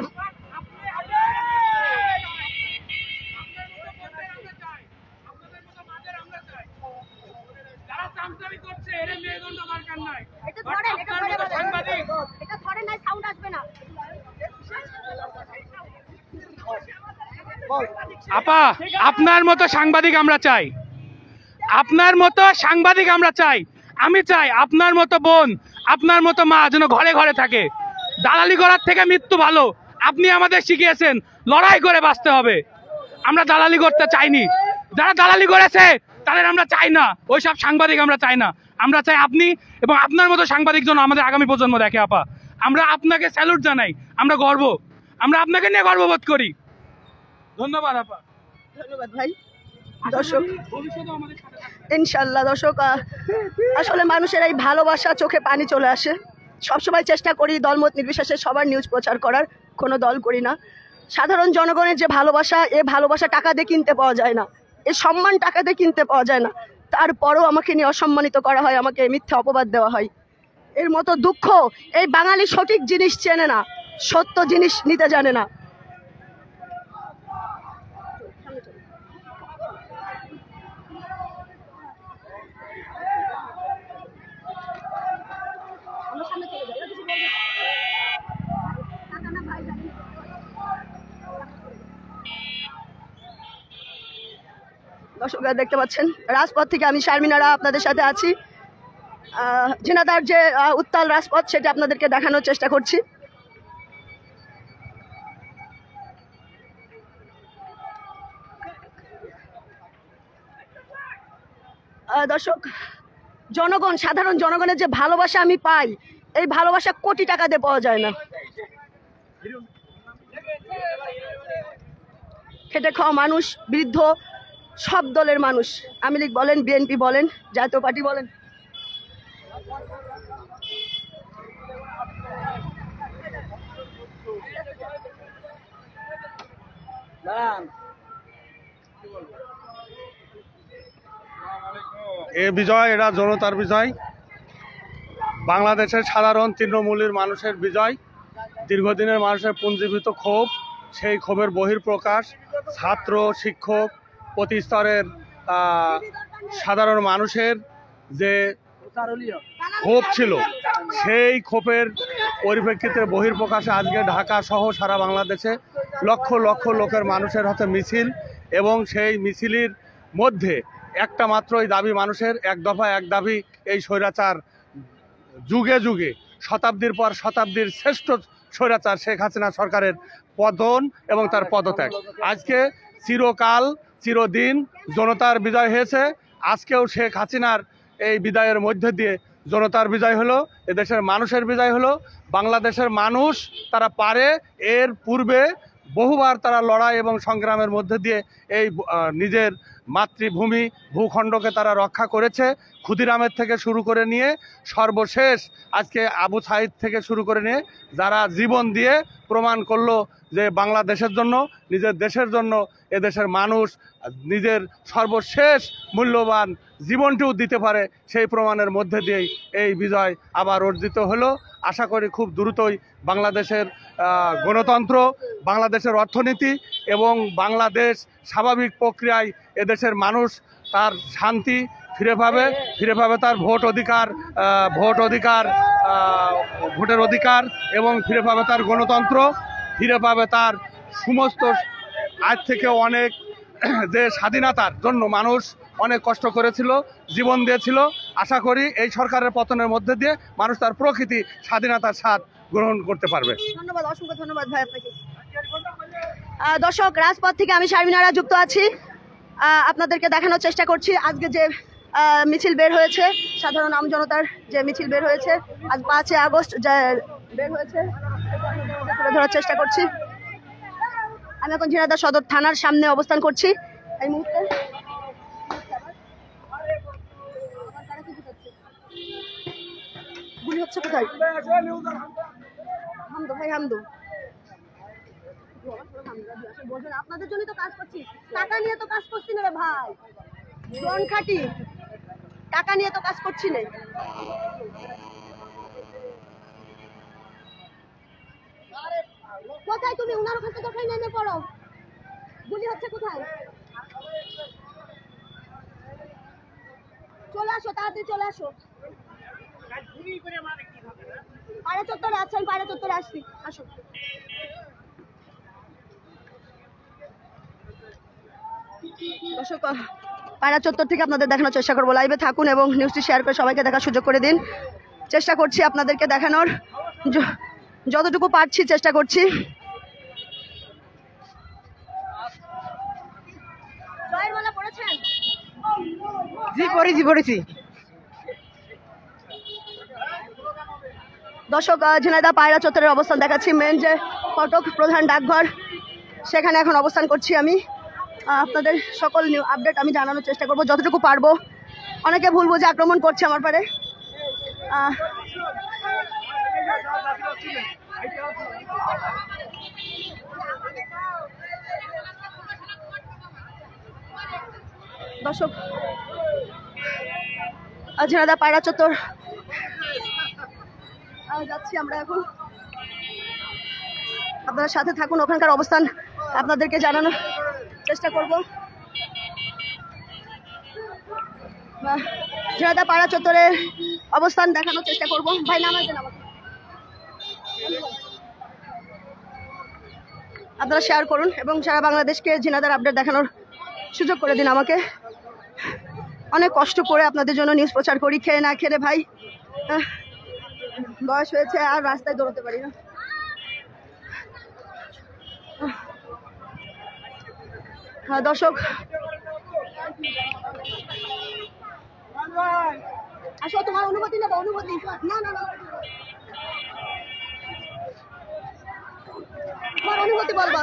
আপা আপনার মতো সাংবাদিক আমরা চাই, আপনার মতো সাংবাদিক আমরা চাই, আমি চাই আপনার মতো বোন আপনার মতো মা যেন ঘরে ঘরে থাকে। দালালি করার থেকে মৃত্যু ভালো, আপনি আমাদের শিখিয়েছেন লড়াই করে বাঁচতে হবে, আমরা দালালি করতে চাইনি, যারা দালালি করেছে তাদের আমরা চাই না, ওইসব সাংবাদিক আমরা চাই না, আমরা চাই আপনি এবং আপনার মতো সাংবাদিক যেন আমাদের আগামী প্রজন্ম দেখে। আপা আমরা আপনাকে স্যালুট জানাই, আমরা আপনাকে নিয়ে গর্ববোধ করি। ধন্যবাদ আপা। ধন্যবাদ ভাই। দর্শক ইনশাল্লাহ, দর্শক আসলে মানুষের এই ভালোবাসা চোখে পানি চলে আসে, সবসময় চেষ্টা করি দলমত নির্বিশেষে সবার নিউজ প্রচার করার, কোনো দল করি না। সাধারণ জনগণের যে ভালোবাসা, এ ভালোবাসা টাকা দিয়ে কিনতে পাওয়া যায় না, এ সম্মান টাকা দিয়ে কিনতে পাওয়া যায় না, তারপরেও আমাকে নিয়ে অসম্মানিত করা হয়, আমাকে মিথ্যা অপবাদ দেওয়া হয়। এর মতো দুঃখ এই বাঙালি সঠিক জিনিস চেনে না, সত্য জিনিস নিতে জানে না। দর্শকরা দেখতে পাচ্ছেন রাজপথ থেকে আমি শারমিন আরা আপনাদের সাথে আছি, ঝিনাইদহের যে উত্তাল রাজপথ সেটা আপনাদেরকে দেখানোর চেষ্টা করছি। দর্শক, জনগণ, সাধারণ জনগণের যে ভালোবাসা আমি পাই, এই ভালোবাসা কোটি টাকা দিয়ে পাওয়া যায় না। খেটে খাওয়া মানুষ, বৃদ্ধ, সব দলের মানুষ, আওয়ামী লীগ বলেন, বিএনপি বলেন, জাতীয় পার্টি বলেন, এ বিজয়, এটা জনতার বিজয়, বাংলাদেশের সাধারণ তৃণমূলের মানুষের বিজয়, দীর্ঘদিনের মানুষের পুঞ্জীভূত ক্ষোভ, সেই ক্ষোভের বহিঃপ্রকাশ। ছাত্র, শিক্ষক, প্রতি স্তরের সাধারণ মানুষের যে ক্ষোভ ছিল, সেই ক্ষোভের পরিপ্রেক্ষিতে বহিঃপ্রকাশে আজকে ঢাকা সহ সারা বাংলাদেশে লক্ষ লক্ষ লোকের মানুষের হাতে মিছিল, এবং সেই মিছিলের মধ্যে একটা মাত্রই দাবি মানুষের, এক দফা এক দাবি, এই স্বৈরাচার যুগে যুগে শতাব্দীর পর শতাব্দীর শ্রেষ্ঠ স্বৈরাচার শেখ হাসিনা সরকারের পতন এবং তার পদত্যাগ। আজকে চিরকাল চিরদিন জনতার বিজয় হয়েছে, আজকেও শেখ হাসিনার এই বিদায়ের মধ্যে দিয়ে জনতার বিজয় হলো, এদেশের মানুষের বিজয় হলো। বাংলাদেশের মানুষ তারা পারে, এর পূর্বে বহুবার তারা লড়াই এবং সংগ্রামের মধ্যে দিয়ে এই নিজের মাতৃভূমি ভূখণ্ডকে তারা রক্ষা করেছে। ক্ষুদিরামের থেকে শুরু করে নিয়ে সর্বশেষ আজকে আবু সাইদ থেকে শুরু করে নিয়ে যারা জীবন দিয়ে প্রমাণ করলো যে বাংলাদেশের জন্য, নিজের দেশের জন্য এদেশের মানুষ নিজের সর্বশেষ মূল্যবান জীবনটিও দিতে পারে, সেই প্রমাণের মধ্যে দিয়েই এই বিজয় আবার অর্জিত হলো। আশা করি খুব দ্রুতই বাংলাদেশের গণতন্ত্র, বাংলাদেশের অর্থনীতি এবং বাংলাদেশ স্বাভাবিক প্রক্রিয়ায় এদেশের মানুষ তার শান্তি ফিরে পাবে তার ভোটের অধিকার এবং ফিরে পাবে তার গণতন্ত্র, ফিরে পাবে তার সমস্ত আজ থেকে অনেক যে স্বাধীনতার জন্য মানুষ অনেক কষ্ট করেছিল, জীবন দিয়েছিল। আশা করি এই সরকারের পতনের মধ্যে দিয়ে মানুষ তার প্রকৃতি স্বাধীনতার স্বাদ গ্রহণ করতে পারবে। ধন্যবাদ, অসংখ্য ধন্যবাদ ভাই আপনাকে। দর্শক, রাজপথ থেকে আমি শারমিনারা যুক্ত আছি। আপনাদেরকে দেখানোর চেষ্টা করছি আজকে যে মিছিল বের হয়েছে, সাধারণ আমজনতার যে মিছিল বের হয়েছে আজ 5 আগস্ট বের হয়েছে, তুলে ধরার চেষ্টা করছি। আমি এখন ঝিনাইদহ সদর থানার সামনে অবস্থান করছি এই মুহূর্তে। গুলি হচ্ছে কোথায়? হামদু ভাই, হামদু। আপনাদের জন্য তো কাজ করছি, টাকা নিয়ে তো কাজ করছি না রে ভাই, জন খাটি টাকা নিয়ে তো কাজ করছি না। কোথায় তুমি? উনার কাছে কোথায় নেমে পড়ো, গুলি হচ্ছে কোথায়? চলে আসো, তাড়াতাড়ি চলে আসো। পাড়া চত্বরে আছে, আমি পাড়া চত্বরে আসছি, আসো। দর্শক, পায়রা চত্বর থেকে আপনাদের দেখানোর চেষ্টা করবো। লাইভে থাকুন এবং নিউজটি শেয়ার করে সবাইকে দেখার সুযোগ করে দিন। চেষ্টা করছি আপনাদেরকে দেখানোর, যতটুকু পারছি চেষ্টা করছি। দর্শক, ঝিনাইদহ পায়রা চত্বরের অবস্থান দেখাচ্ছি। মেন যে ফটক, প্রধান ডাকঘর, সেখানে এখন অবস্থান করছি আমি। আপনাদের সকল আপডেট আমি জানানোর চেষ্টা করব যতটুকু পারবো। অনেকে ভুল বুঝে আক্রমণ করছে আমার পারে। দর্শক, ঝিনাইদহ পায়রা চত্বর যাচ্ছি আমরা এখন। আপনারা সাথে থাকুন, ওখানকার অবস্থান আপনাদেরকে জানানোর চেষ্টা করব। ঝিনাইদহ পায়রা চত্বরের অবস্থান দেখানোর চেষ্টা করব। ভাই নাম আসবেন আমাকে, আপনারা শেয়ার করুন এবং সারা বাংলাদেশকে ঝিনাইদহর আপডেট দেখানোর সুযোগ করে দিন আমাকে। অনেক কষ্ট করে আপনাদের জন্য নিউজ প্রচার করি, খেয়ে না খেলে ভাই বয়স হয়েছে আর রাস্তায় দৌড়াতে পারি না। দর্শক, আসো, তোমার অনুমতি নেবো। অনুমতি না, না, না, তোমার অনুমতি বলবা।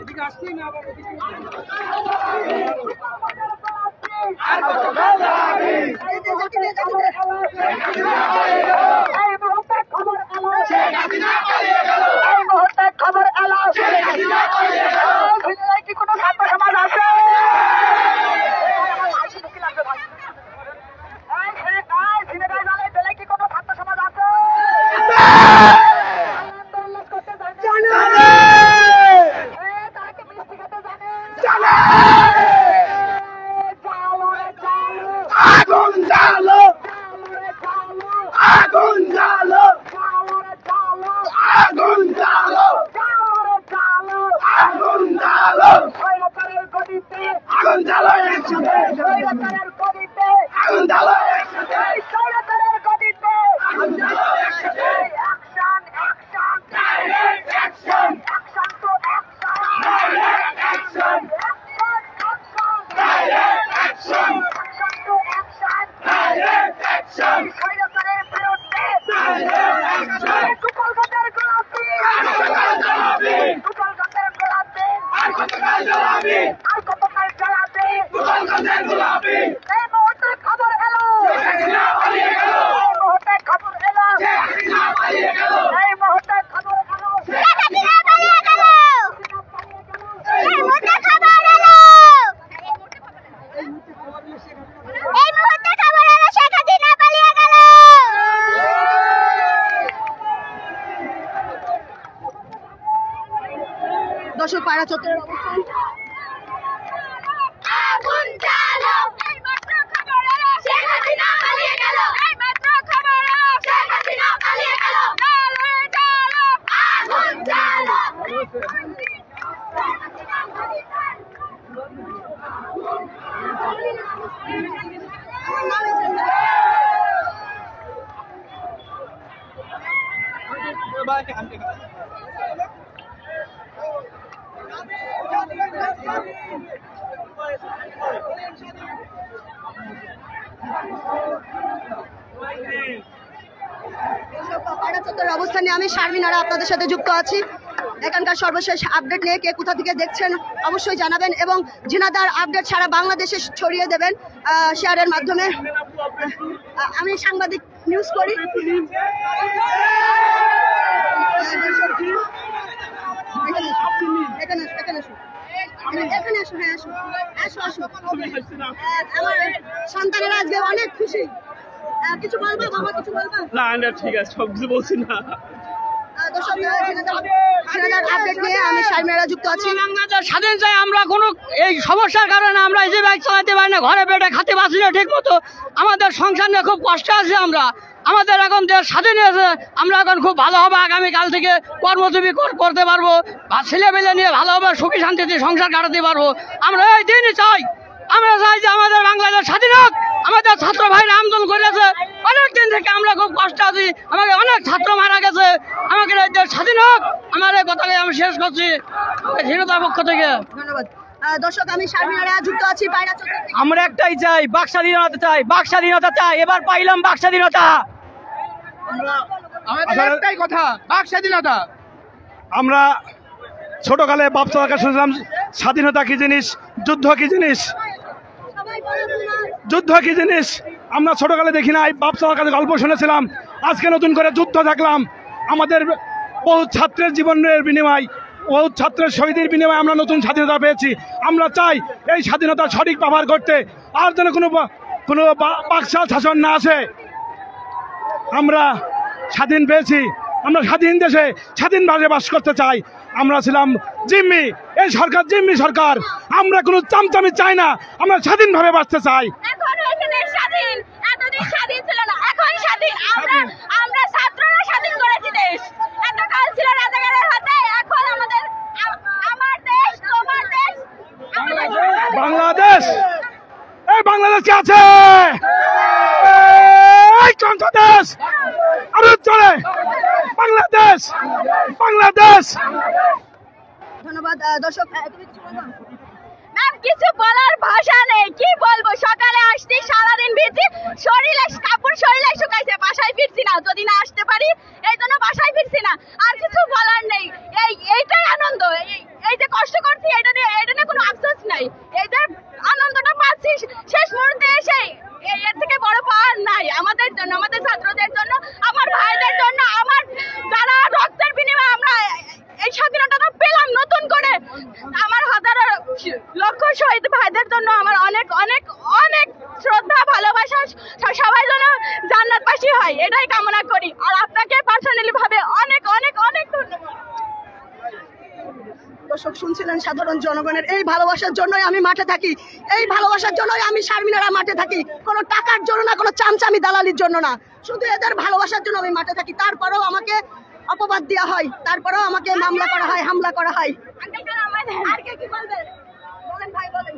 এদিকে আসতেই না, আবার খবর এলো কি কোনো ছাত্র সমাজ আছে? কি কোনো ছাত্র সমাজ আছে? আগুন জ্বালো, আগুন জ্বালো, আগুন জ্বালো, আগুন জ্বালো, আগুন জ্বালো একসাথে, আগুন জ্বালো একসাথে, আগুন জ্বালো একসাথে, direct action, direct action, direct action, direct action, দর্শক, পায়রা চত্বরের অবস্থান। আগুন জ্বালো, এই মাত্র খবর এলো শেখ হাসিনা পালিয়ে গেল, এই মাত্র খবর এলো শেখ হাসিনা পালিয়ে গেল, জ্বালো জ্বালো, আগুন জ্বালো, শেখ হাসিনা পালিয়ে গেল। পায়রা চত্বরের অবস্থানে আমি শারমিনারা আপনাদের সাথে যুক্ত আছি। এখানকার সর্বশেষ আপডেট নিয়ে কে কোথা থেকে দেখছেন অবশ্যই জানাবেন এবং ঝিনাইদহের আপডেট সারা বাংলাদেশে ছড়িয়ে দেবেন শেয়ারের মাধ্যমে। আমি সাংবাদিক নিউজ করি। আমার সন্তানেরা আজকে অনেক খুশি। কিছু বলবো বাবা, কিছু বলবো? না ঠিক আছে, সব কিছু বলছি না। আমি শারমিনারা যুক্ত আছি। স্বাধীন চাই আমরা, কোনো এই সমস্যার কারণে আমরা এই যে বাইক চালাতে পারি না, ঘরে বেড়ে খেতে পারছি না ঠিক মতো, আমাদের সংসার নিয়ে খুব কষ্ট আছে। আমাদের এখন দেশ স্বাধীন হয়েছে, আমরা এখন খুব ভালো হবে, আগামীকাল থেকে কর্মজীবী করতে পারবো, ছেলে মেলে নিয়ে ভালোভাবে সুখী শান্তিতে সংসার কাটাতে পারবো। আমরা এই দিনই চাই, আমরা চাই যে আমাদের বাংলাদেশ স্বাধীন হোক। আমাদের ছাত্র ভাইরা আন্দোলন করেছে অনেক দিন থেকে, আমরা খুব কষ্ট আছি, আমাকে অনেক ছাত্র মারা গেছে, আমাকে এই দেশ স্বাধীন হোক। আমার এই কথাকে আমি শেষ করছি ঝিনাইদহের পক্ষ থেকে। ধন্যবাদ। দর্শক, আমি শারমিনারা যুক্ত আছি পায়রা চত্বর থেকে। আমরা একটাই চাই, বাক স্বাধীনতা চাই, বাক স্বাধীনতা চাই। এবার পাইলাম বাক স্বাধীনতা। আমাদের একটাই কথা, বাক স্বাধীনতা। আমরা ছোটকালে বাপচার কাছে শুনলাম স্বাধীনতা কি জিনিস, যুদ্ধ কি জিনিস, যুদ্ধ কি জিনিস আমরা ছোটকালে দেখি নাই, বাপচার কাছে গল্প শুনেছিলাম। আজকে নতুন করে যুদ্ধ দেখলাম। আমাদের বহু ছাত্রের জীবনের বিনিময়, বহু ছাত্রের শহীদের বিনিময়ে আমরা নতুন স্বাধীনতা পেয়েছি। আমরা চাই এই স্বাধীনতা সঠিক ব্যবহার করতে, আর যেন কোনো বাকশাল শাসন না আসে। আমরা স্বাধীন পেয়েছি, আমরা স্বাধীন দেশে স্বাধীনভাবে বাস করতে চাই। আমরা ছিলাম জিম্মি, এই সরকার জিম্মি সরকার। আমরা কোনো চামচামি চাই না, আমরা স্বাধীনভাবে বাঁচতে চাই। এখন হয়েছে দেশ স্বাধীন, এতদিন স্বাধীন ছিল না, এখন স্বাধীন। আমরা ছাত্ররা স্বাধীন করেছি দেশ। এতকাল ছিল রাজাকারের হাতে, এখন আমাদের আমার দেশ, তোমার দেশ, বাংলাদেশ। এই বাংলাদেশ কে আছে? এই বাংলাদেশ আরো চলে, বাংলাদেশ, বাংলাদেশ। ধন্যবাদ। দর্শক, তুমি কিছু বলবো? ম্যাম, কিছু বলার ভাষা নেই, কি বলবো। সকালে আসছি, সারাদিন ভিজছি, শরীরে কাপড় শরীরে শুকাইছে, বাসায় ফিরছি না। যদি না আসতে পারি এই জন্য বাসায় ফিরছি না, আর কিছু বলার নেই। এইটাই আনন্দ, এই যে কষ্ট করছি এটা নিয়ে কোনো আফসোস নাই। এই যে আনন্দটা পাচ্ছি শেষ মুহূর্তে এসে, এর থেকে বড় পাওয়ার নাই আমাদের জন্য, আমাদের ছাত্রদের জন্য, আমার ভাইদের জন্য, আমার যারা রক্তের বিনিময়ে আমরা এই স্বাধীনতাটা পেলাম নতুন করে। আমার হাজারো লক্ষ শহীদ ভাইদের জন্য আমার অনেক অনেক অনেক শ্রদ্ধা, ভালোবাসা। সবাই যেন জান্নাতবাসী হয় এটাই কামনা করি। আর আপনাকে পার্সোনালি ভাবে অনেক অনেক অনেক ধন্যবাদ। দর্শক, শুনছিলেন সাধারণ জনগণের এই ভালোবাসার জন্যই আমি মাঠে থাকি, এই ভালোবাসার জন্যই আমি শারমিনারা মাঠে থাকি। কোনো টাকার জন্য না, কোনো চামচামি দালালির জন্য না, শুধু এদের ভালোবাসার জন্য আমি মাঠে থাকি। তারপরেও আমাকে অপবাদ দেওয়া হয়, তারপরেও আমাকে মামলা করা হয়, হামলা করা হয়। আর কে কি বলবেন? বলেন ভাই, বলেন।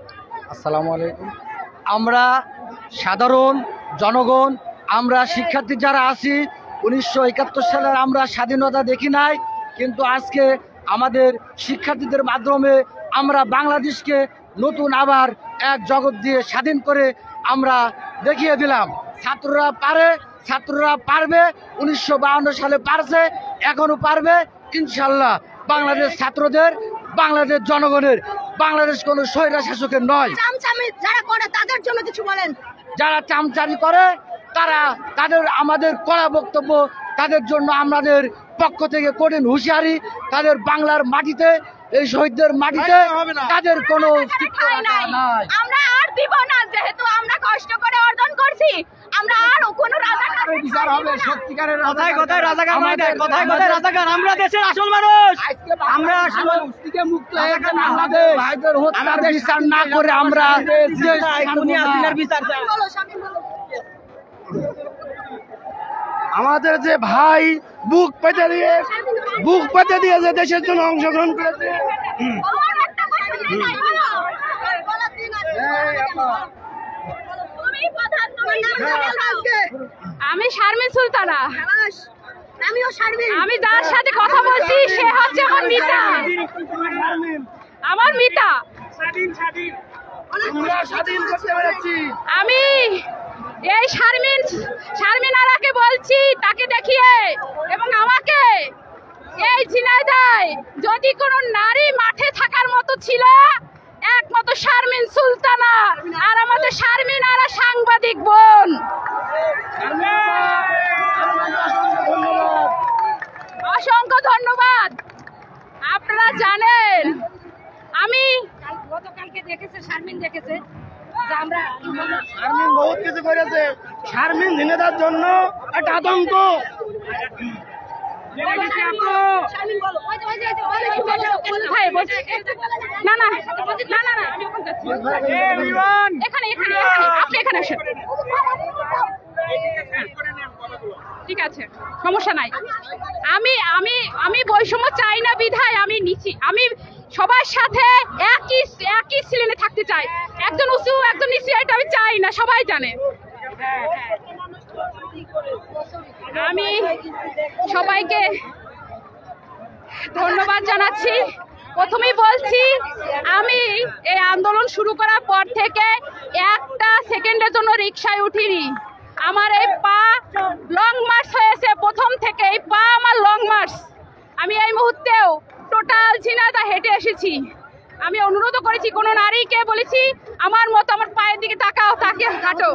আসসালামু আলাইকুম। আমরা সাধারণ জনগণ, আমরা শিক্ষার্থী যারা আছি, 1971 সালের আমরা স্বাধীনতা দেখি নাই, কিন্তু আজকে আমাদের শিক্ষার্থীদের মাধ্যমে আমরা বাংলাদেশকে নতুন আবার এক জগৎ দিয়ে স্বাধীন করে আমরা দেখিয়ে দিলাম। ছাত্ররা পারে, ছাত্ররা পারবে। 1952 সালে পারছে, এখনো পারবে ইনশাল্লাহ। বাংলাদেশ ছাত্রদের, বাংলাদেশ জনগণের, বাংলাদেশ কোনো স্বৈরা শাসকের নয়। চামচামি যারা করে তাদের জন্য কিছু বলেন। যারা চামচামি করে তাদের আমাদের কড়া বক্তব্য, তাদের জন্য আমাদের পক্ষ থেকে কঠিন হুঁশিয়ারি। তাদের বাংলার মাটিতে, এই শহীদদের মাটিতে তাদের কোনো নাই। আমরা আর দিব না, যেহেতু আমরা কষ্ট করে অর্জন করছি। আমরা আর কোনো রাজাকারের বিচার হবে, সত্যিকারের কথায় কথায় রাজাকার নয়, কথায় কথায় রাজাকার। আমরা দেশের আসল মানুষ, আমরা আসল থেকে মুক্ত হয়ে বাংলাদেশ ভাইদের হত্যার বিচার না করে আমরা বিচার চাই। আমাদের যে ভাই বুক পেতে দিয়ে যে দেশের জন্য অংশগ্রহণ করেছে, আমি শারমিন সুলতানা। আমি যার সাথে কথা বলছি সে হচ্ছে আমার মিতা, আমার মিতা। আমি এই শারমিন আরাকে বলছি, তাকে দেখিয়ে এবং আমাকে, এই ঝিনাইদহে যদি কোনো নারী মাঠে থাকার মতো ছিল একমাত্র শারমিন সুলতানা, আর আমাদের শারমিন আরা সাংবাদিক বোন। অসংখ্য ধন্যবাদ। আপনারা জানেন আমি গতকালকে দেখেছে, শারমিন দেখেছে যে আমরা শারমিন বহুত কিছু করেছে। শারমিন ঝিনাইদহের জন্য একটা আতঙ্ক। না না না না না, এখানে এখানে আপনি এখানে আসেন। ঠিক আছে, সমস্যা নাই। আমি আমি আমি বৈষম্য চাই না বিধায় আমি নিচ্ছি, আমি সবার সাথে একই শ্রেণীতে থাকতে চাই। একজন উঁচু একজন নিচু এটা আমি চাই না, সবাই জানে। আমি সবাইকে ধন্যবাদ জানাচ্ছি। প্রথমেই বলছি, আমি এই আন্দোলন শুরু করার পর থেকে একটা সেকেন্ডের জন্য রিকশায় উঠিনি। আমার এই পা লং মার্চ হয়েছে, প্রথম থেকে এই পা আমার লং মার্চ। আমি এই মুহূর্তেও টোটাল ঝিনাইদহ হেঁটে এসেছি। আমি অনুরোধ করেছি কোনো নারীকে, বলেছি আমার মতো আমার পায়ের দিকে তাকাও, তাকে হাঁটো।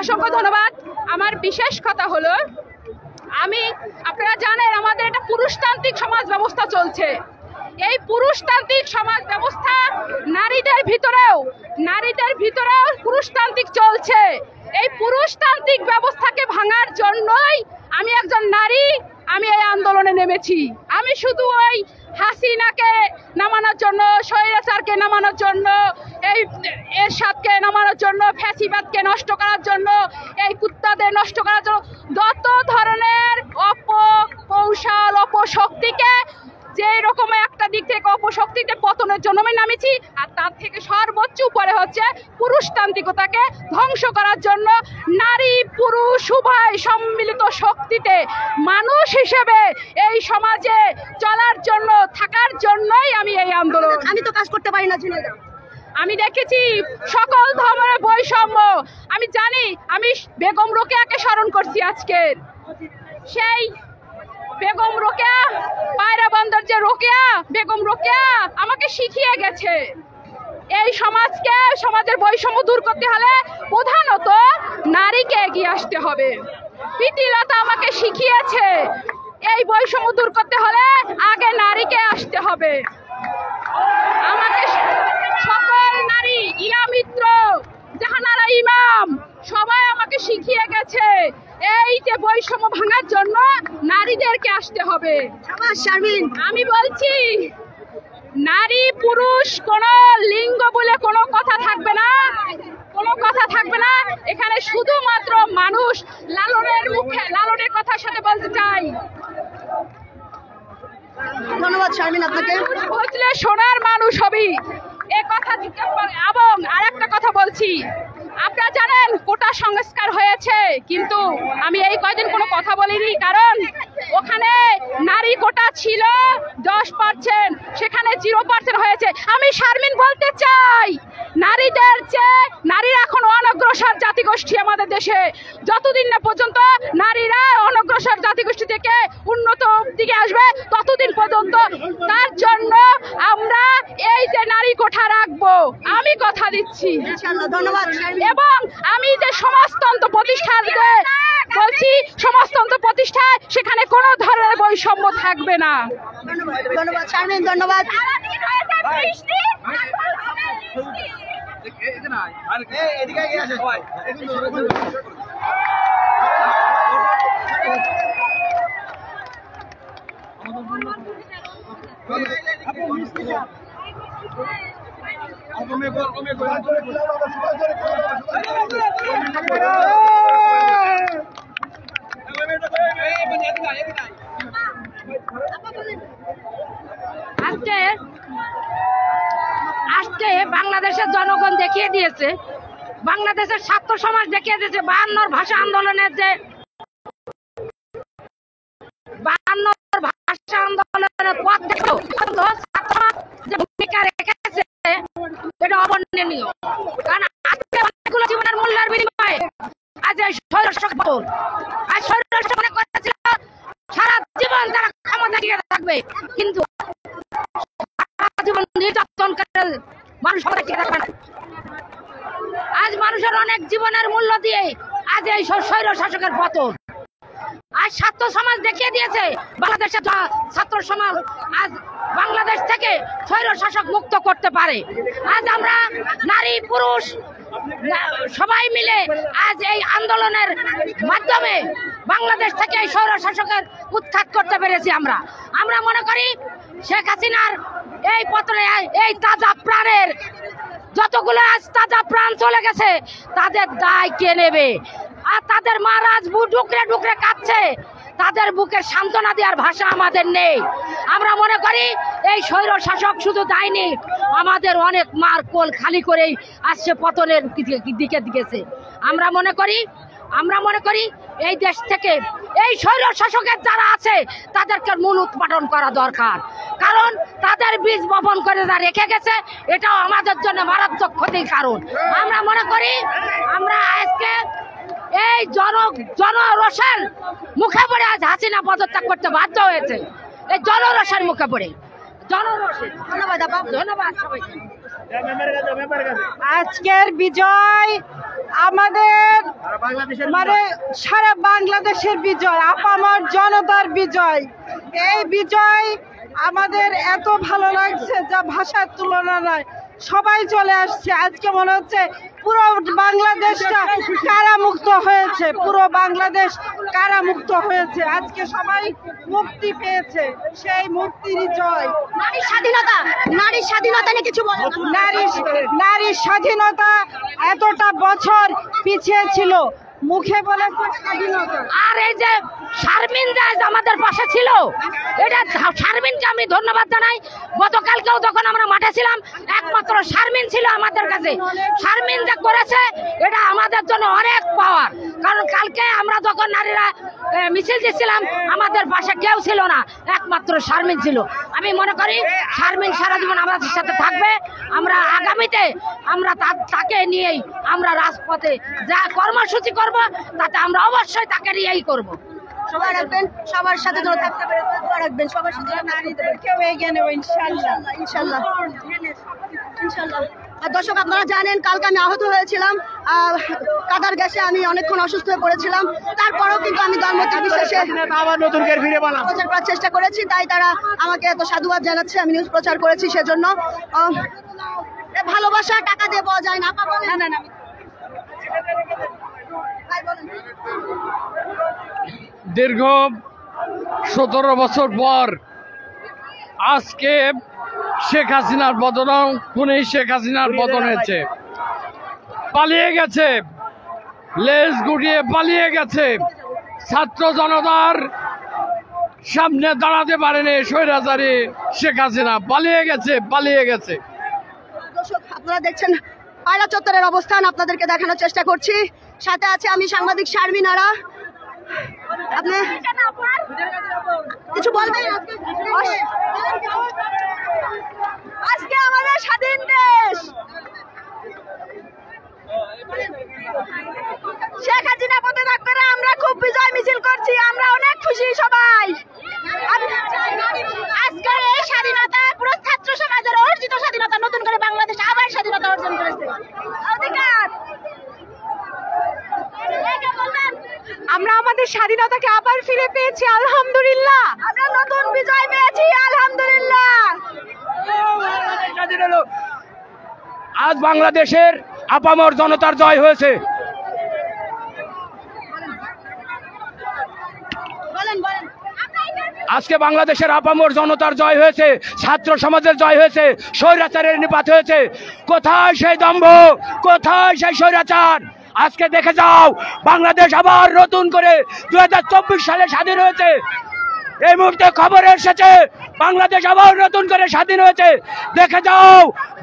অসংখ্য ধন্যবাদ। আমার বিশেষ কথা হলো, আপনারা জানেন আমাদের একটা পুরুষতান্ত্রিক সমাজ ব্যবস্থা চলছে। এই পুরুষতান্ত্রিক সমাজ ব্যবস্থা নারীদের ভিতরেও পুরুষতান্ত্রিক চলছে। এই পুরুষতান্ত্রিক ব্যবস্থাকে ভাঙার জন্যই আমি একজন নারী, আমি এই আন্দোলনে নেমেছি। আমি শুধু ওই হাসিনাকে নামানোর জন্য, স্বৈরাচারকে নামানোর জন্য, এই এরশাদকে নামানোর জন্য, ফ্যাসিবাদকে নষ্ট করার জন্য, এই কুত্তাদের নষ্ট করার জন্য যত ধরনের অপকৌশল, অপশক্তিকে যে রকম একটা দিক থেকে অপশক্তিতে পতনের জন্য আমি নামেছি, আর তার থেকে সর্বোচ্চ উপরে হচ্ছে পুরুষতান্ত্রিকতাকে ধ্বংস করার জন্য নারী পুরুষ উভয় সম্মিলিত শক্তিতে মানুষ হিসেবে এই সমাজে চলার জন্য, থাকার জন্যই আমি এই আন্দোলন। আমি তো কাজ করতে পারি না ঝিনাইদহ। আমি দেখেছি সকল ধর্মের বৈষম্য। আমি জানি, আমি বেগম রোকেয়াকে স্মরণ করছি আজকে। সেই বেগম রোকেয়া, পায়রা বন্দর যে রোকেয়া, বেগম রোকেয়া আমাকে শিখিয়ে গেছে এই সমাজকে, সমাজের বৈষম্য দূর করতে হলে প্রধানত নারীকে এগিয়ে আসতে হবে। প্রীতিলতা আমাকে শিখিয়েছে এই বৈষম্য দূর করতে হলে আগে নারীকে আসতে হবে। আমাকে সকল নারী, ইরা মিত্র, জাহানারা ইমাম সবাই আমাকে শিখিয়ে গেছে এই যে বৈষম্য ভাঙার জন্য নারীদেরকে আসতে হবে। আমি বলছি, নারী পুরুষ কোন লিঙ্গ বলে কোনো কথা থাকবে না, কোনো কথা থাকবে না। এখানে শুধুমাত্র মানুষ। লালনের মুখে লালনের কথার সাথে বলতে চাই, ধন্যবাদ শারমিন আপনাকে। বুঝলে সোনার মানুষ হবি, এ কথা জিজ্ঞেস করে। এবং আরেকটা কথা বলছি, আপনারা জানেন কোটা সংস্কার হয়েছে, কিন্তু আমি এই কয়দিন কোনো কথা বলিনি, কারণ ওখানে নারী কোটা ছিল 10%, সেখানে 0% হয়েছে। আমি শারমিন বলতে চাই, নারীদের চেয়ে নারীরা এখন অনগ্রসর জাতিগোষ্ঠী আমাদের দেশে। যতদিন না পর্যন্ত নারীরা অনগ্রসর জাতিগোষ্ঠী থেকে উন্নত দিকে আসবে, ততদিন পর্যন্ত তার জন্য আমরা এই যে নারী কোঠা রাখবো, আমি কথা দিচ্ছি। ধন্যবাদ। এবং আমি যে সমাজতন্ত্র প্রতিষ্ঠা বলছি, সমাজতন্ত্র প্রতিষ্ঠায় সেখানে কোনো ধরনের বৈষম্য থাকবে না। ধন্যবাদ শারমিন, ধন্যবাদ। আজকে বাংলাদেশের জনগণ দেখিয়ে দিয়েছে, বাংলাদেশের ছাত্র সমাজ দেখিয়ে দিয়েছে 52 ভাষা আন্দোলনের যে কিন্তু ছাত্র যে ভূমিকা রেখেছে এটা অবর্ণনীয়। কারণ আজকে অনেকগুলো জীবনের মূল্যের বিনিময়ে আজ এই স্বৈরশাসক বদল, আজ স্বৈরশাসক মনে করেছিল সারা জীবন তারা ক্ষমতা টিকে থাকবে, কিন্তু সারা জীবন নির্যাতন করে মানুষ ক্ষমতা টিকে থাকবে না। আজ মানুষের অনেক জীবনের মূল্য দিয়ে আজ এই স্বৈরশাসকের পতন। আজ ছাত্র সমাজ দেখিয়ে দিয়েছে বাংলাদেশের ছাত্র সমাজ আজ বাংলাদেশ থেকে স্বৈরশাসক মুক্ত করতে পারে। আজ আমরা নারী পুরুষ সবাই মিলে আজ এই আন্দোলনের মাধ্যমে বাংলাদেশ থেকে এই স্বৈরশাসকের উৎখাত করতে পেরেছি। আমরা মনে করি শেখ হাসিনার এই পতনে এই তাজা প্রাণের যতগুলো আজ তাজা প্রাণ চলে গেছে তাদের দায় কে নেবে? আর তাদের মহারাজ ডুকরে ডুকরে কাঁদছে, তাদের বুকে সান্ত্বনা দেওয়ার ভাষা আমাদের নেই। আমরা মনে করি এই স্বৈর শাসক শুধু দায়নি, আমাদের অনেক মার কোল খালি করেই আসছে পতনের দিকে দিকেছে। আমরা মনে করি এই দেশ থেকে এই স্বৈর শাসকের যারা আছে তাদেরকে মূল উৎপাদন করা দরকার, কারণ তাদের বীজ বপন করে যা রেখে গেছে এটাও আমাদের জন্য মারাত্মক ক্ষতির কারণ। আমরা মনে করি আমরা আজকে এই জনরোষের মুখে পড়ে আজ হাসিনা পদত্যাগ করতে বাধ্য হয়েছে, এই জনরোষের মুখে পড়ে। ধন্যবাদ আপা, ধন্যবাদ সবাইকে। আজকের বিজয় আমাদের মানে সারা বাংলাদেশের বিজয়, আপামর জনতার বিজয়। এই বিজয় আমাদের এত ভালো লাগছে যা ভাষার তুলনা নয়। সবাই চলে আসছে, আজকে মনে হচ্ছে পুরো বাংলাদেশটা কারামুক্ত হয়েছে, পুরো বাংলাদেশ কারামুক্ত হয়েছে। আজকে সবাই মুক্তি পেয়েছে, সেই মুক্তির জয়। নারীর স্বাধীনতা নিয়ে কিছু বলেন। নারীর স্বাধীনতা এতটা বছর পিছিয়ে ছিল, মুখে বলেছে স্বাধীনতা। আর এই যে শারমিন রাজ আমাদের পাশে ছিল, এটা শারমিনকে আমি ধন্যবাদ জানাই। গতকালকেও যখন আমরা মাঠে ছিলাম একমাত্র শারমিন ছিল আমাদের কাছে। শারমিন যা করেছে এটা আমাদের জন্য অনেক পাওয়ার, কারণ কালকে আমরা যখন নারীরা মিছিল দিচ্ছিলাম আমাদের পাশে কেউ ছিল না, একমাত্র শারমিন ছিল। আমি মনে করি শারমিন সারা জীবন আমাদের সাথে থাকবে। আমরা আগামীতে আমরা তাকে নিয়েই আমরা রাজপথে যা কর্মসূচি করব তাতে আমরা অবশ্যই তাকে নিয়েই করব। সবাই রাখবেন, সবার সাথে যেন থাকতে পারে, দোয়া রাখবেন সবার সাথে। কেউ এগিয়ে নেব ইনশাআল্লাহ, ইনশাআল্লাহ, ইনশাআল্লাহ। আর দর্শক আপনারা জানেন কালকে আমি আহত হয়েছিলাম, কাদার গ্যাসে আমি অনেকক্ষণ অসুস্থ হয়ে পড়েছিলাম। তারপরেও কিন্তু আমি দলমত বিশেষে আবার নতুন করে ফিরে পেলাম, প্রচার করার চেষ্টা করেছি, তাই তারা আমাকে এত সাধুবাদ জানাচ্ছে। আমি নিউজ প্রচার করেছি সেজন্য। ভালোবাসা টাকা দিয়ে পাওয়া যায় না। না, দীর্ঘ 17 বছর পর আজকে শেখ হাসিনার পতন, খুনি শেখ হাসিনার পতন হয়েছে। পালিয়ে গেছে, লেজ গুটিয়ে পালিয়ে গেছে। ছাত্র জনতার সামনে দাঁড়াতে পারেনি স্বৈরাচারী শেখ হাসিনা, পালিয়ে গেছে। দর্শক আপনারা দেখছেন পায়রা চত্বরের অবস্থান, আপনাদেরকে দেখানোর চেষ্টা করছি। সাথে আছে আমি সাংবাদিক শারমিন আরা। আপনি কিছু বলবেন? আজকে আমাদের স্বাধীন দেশ, শেখ হাসিনা পদত্যাগ করে আমরা খুব বিজয় মিছিল করছি, আমরা অনেক খুশি সবাই। আজকের এই স্বাধীনতা পুরো ছাত্র সমাজের অর্জিত স্বাধীনতা, নতুন করে বাংলাদেশ আবার স্বাধীনতা অর্জন করেছে। অধিকার আমরা আমাদের স্বাধীনতাকে আবার ফিরে পেয়েছি, আলহামদুলিল্লাহ। আমরা নতুন বিজয় পেয়েছি, আলহামদুলিল্লাহ। আজ বাংলাদেশের আপামর জনতার জয় হয়েছে। আজকে বাংলাদেশের আপামর জনতার জয় হয়েছে, ছাত্র সমাজের জয় হয়েছে, স্বৈরাচারের নিপাত হয়েছে। কোথায় সেই দম্ভ, কোথায় সেই স্বৈরাচার? আজকে দেখে যাও, বাংলাদেশ আবার নতুন করে 2024 সালে স্বাধীন হয়েছে। এই মুহূর্তে খবর এসেছে বাংলাদেশ আবার নতুন করে স্বাধীন হয়েছে। দেখে যাও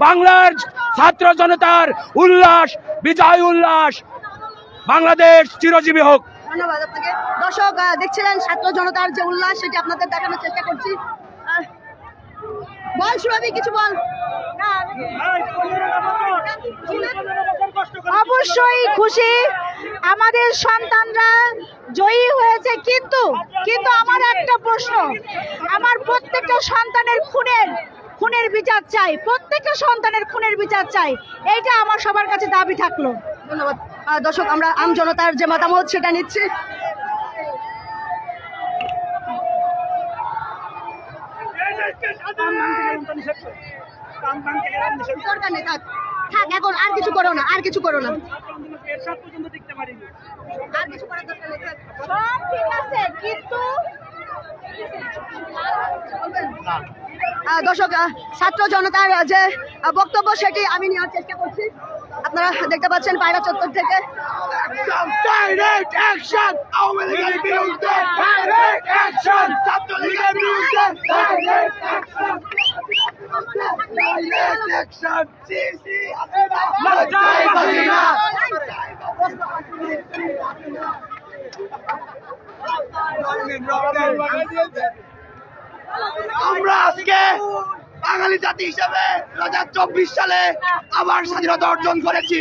বাংলার ছাত্র জনতার উল্লাস, বিজয় উল্লাস। বাংলাদেশ চিরজীবী হোক। ধন্যবাদ আপনাকে। দর্শক দেখছিলেন ছাত্র জনতার যে উল্লাস, সেটি আপনাদের দেখানোর চেষ্টা করছি। বল সুরভি, কিছু বল। অবশ্যই খুশি, আমাদের সন্তানরা জয়ী হয়েছে, কিন্তু আমার একটা প্রশ্ন, আমার প্রত্যেকটা সন্তানের খুনের বিচার চাই, প্রত্যেকটা সন্তানের খুনের বিচার চাই, এইটা আমার সবার কাছে দাবি থাকলো। ধন্যবাদ। দর্শক, আমরা আম জনতার যে মতামত সেটা নিচ্ছি। দরকার নেই, থাক এখন, আর কিছু করো না, আর কিছু করো না, আর কিছু করার দরকার নেই, থাক। সব ঠিক আছে, কিন্তু দর্শক, ছাত্র জনতার যে বক্তব্য সেটি আমি নেওয়ার চেষ্টা করছি। আপনারা দেখতে পাচ্ছেন পায়রা চত্বর থেকে। আমরা আজকে বাঙালি জাতি হিসেবে 2024 সালে আবার স্বাধীনতা অর্জন করেছি।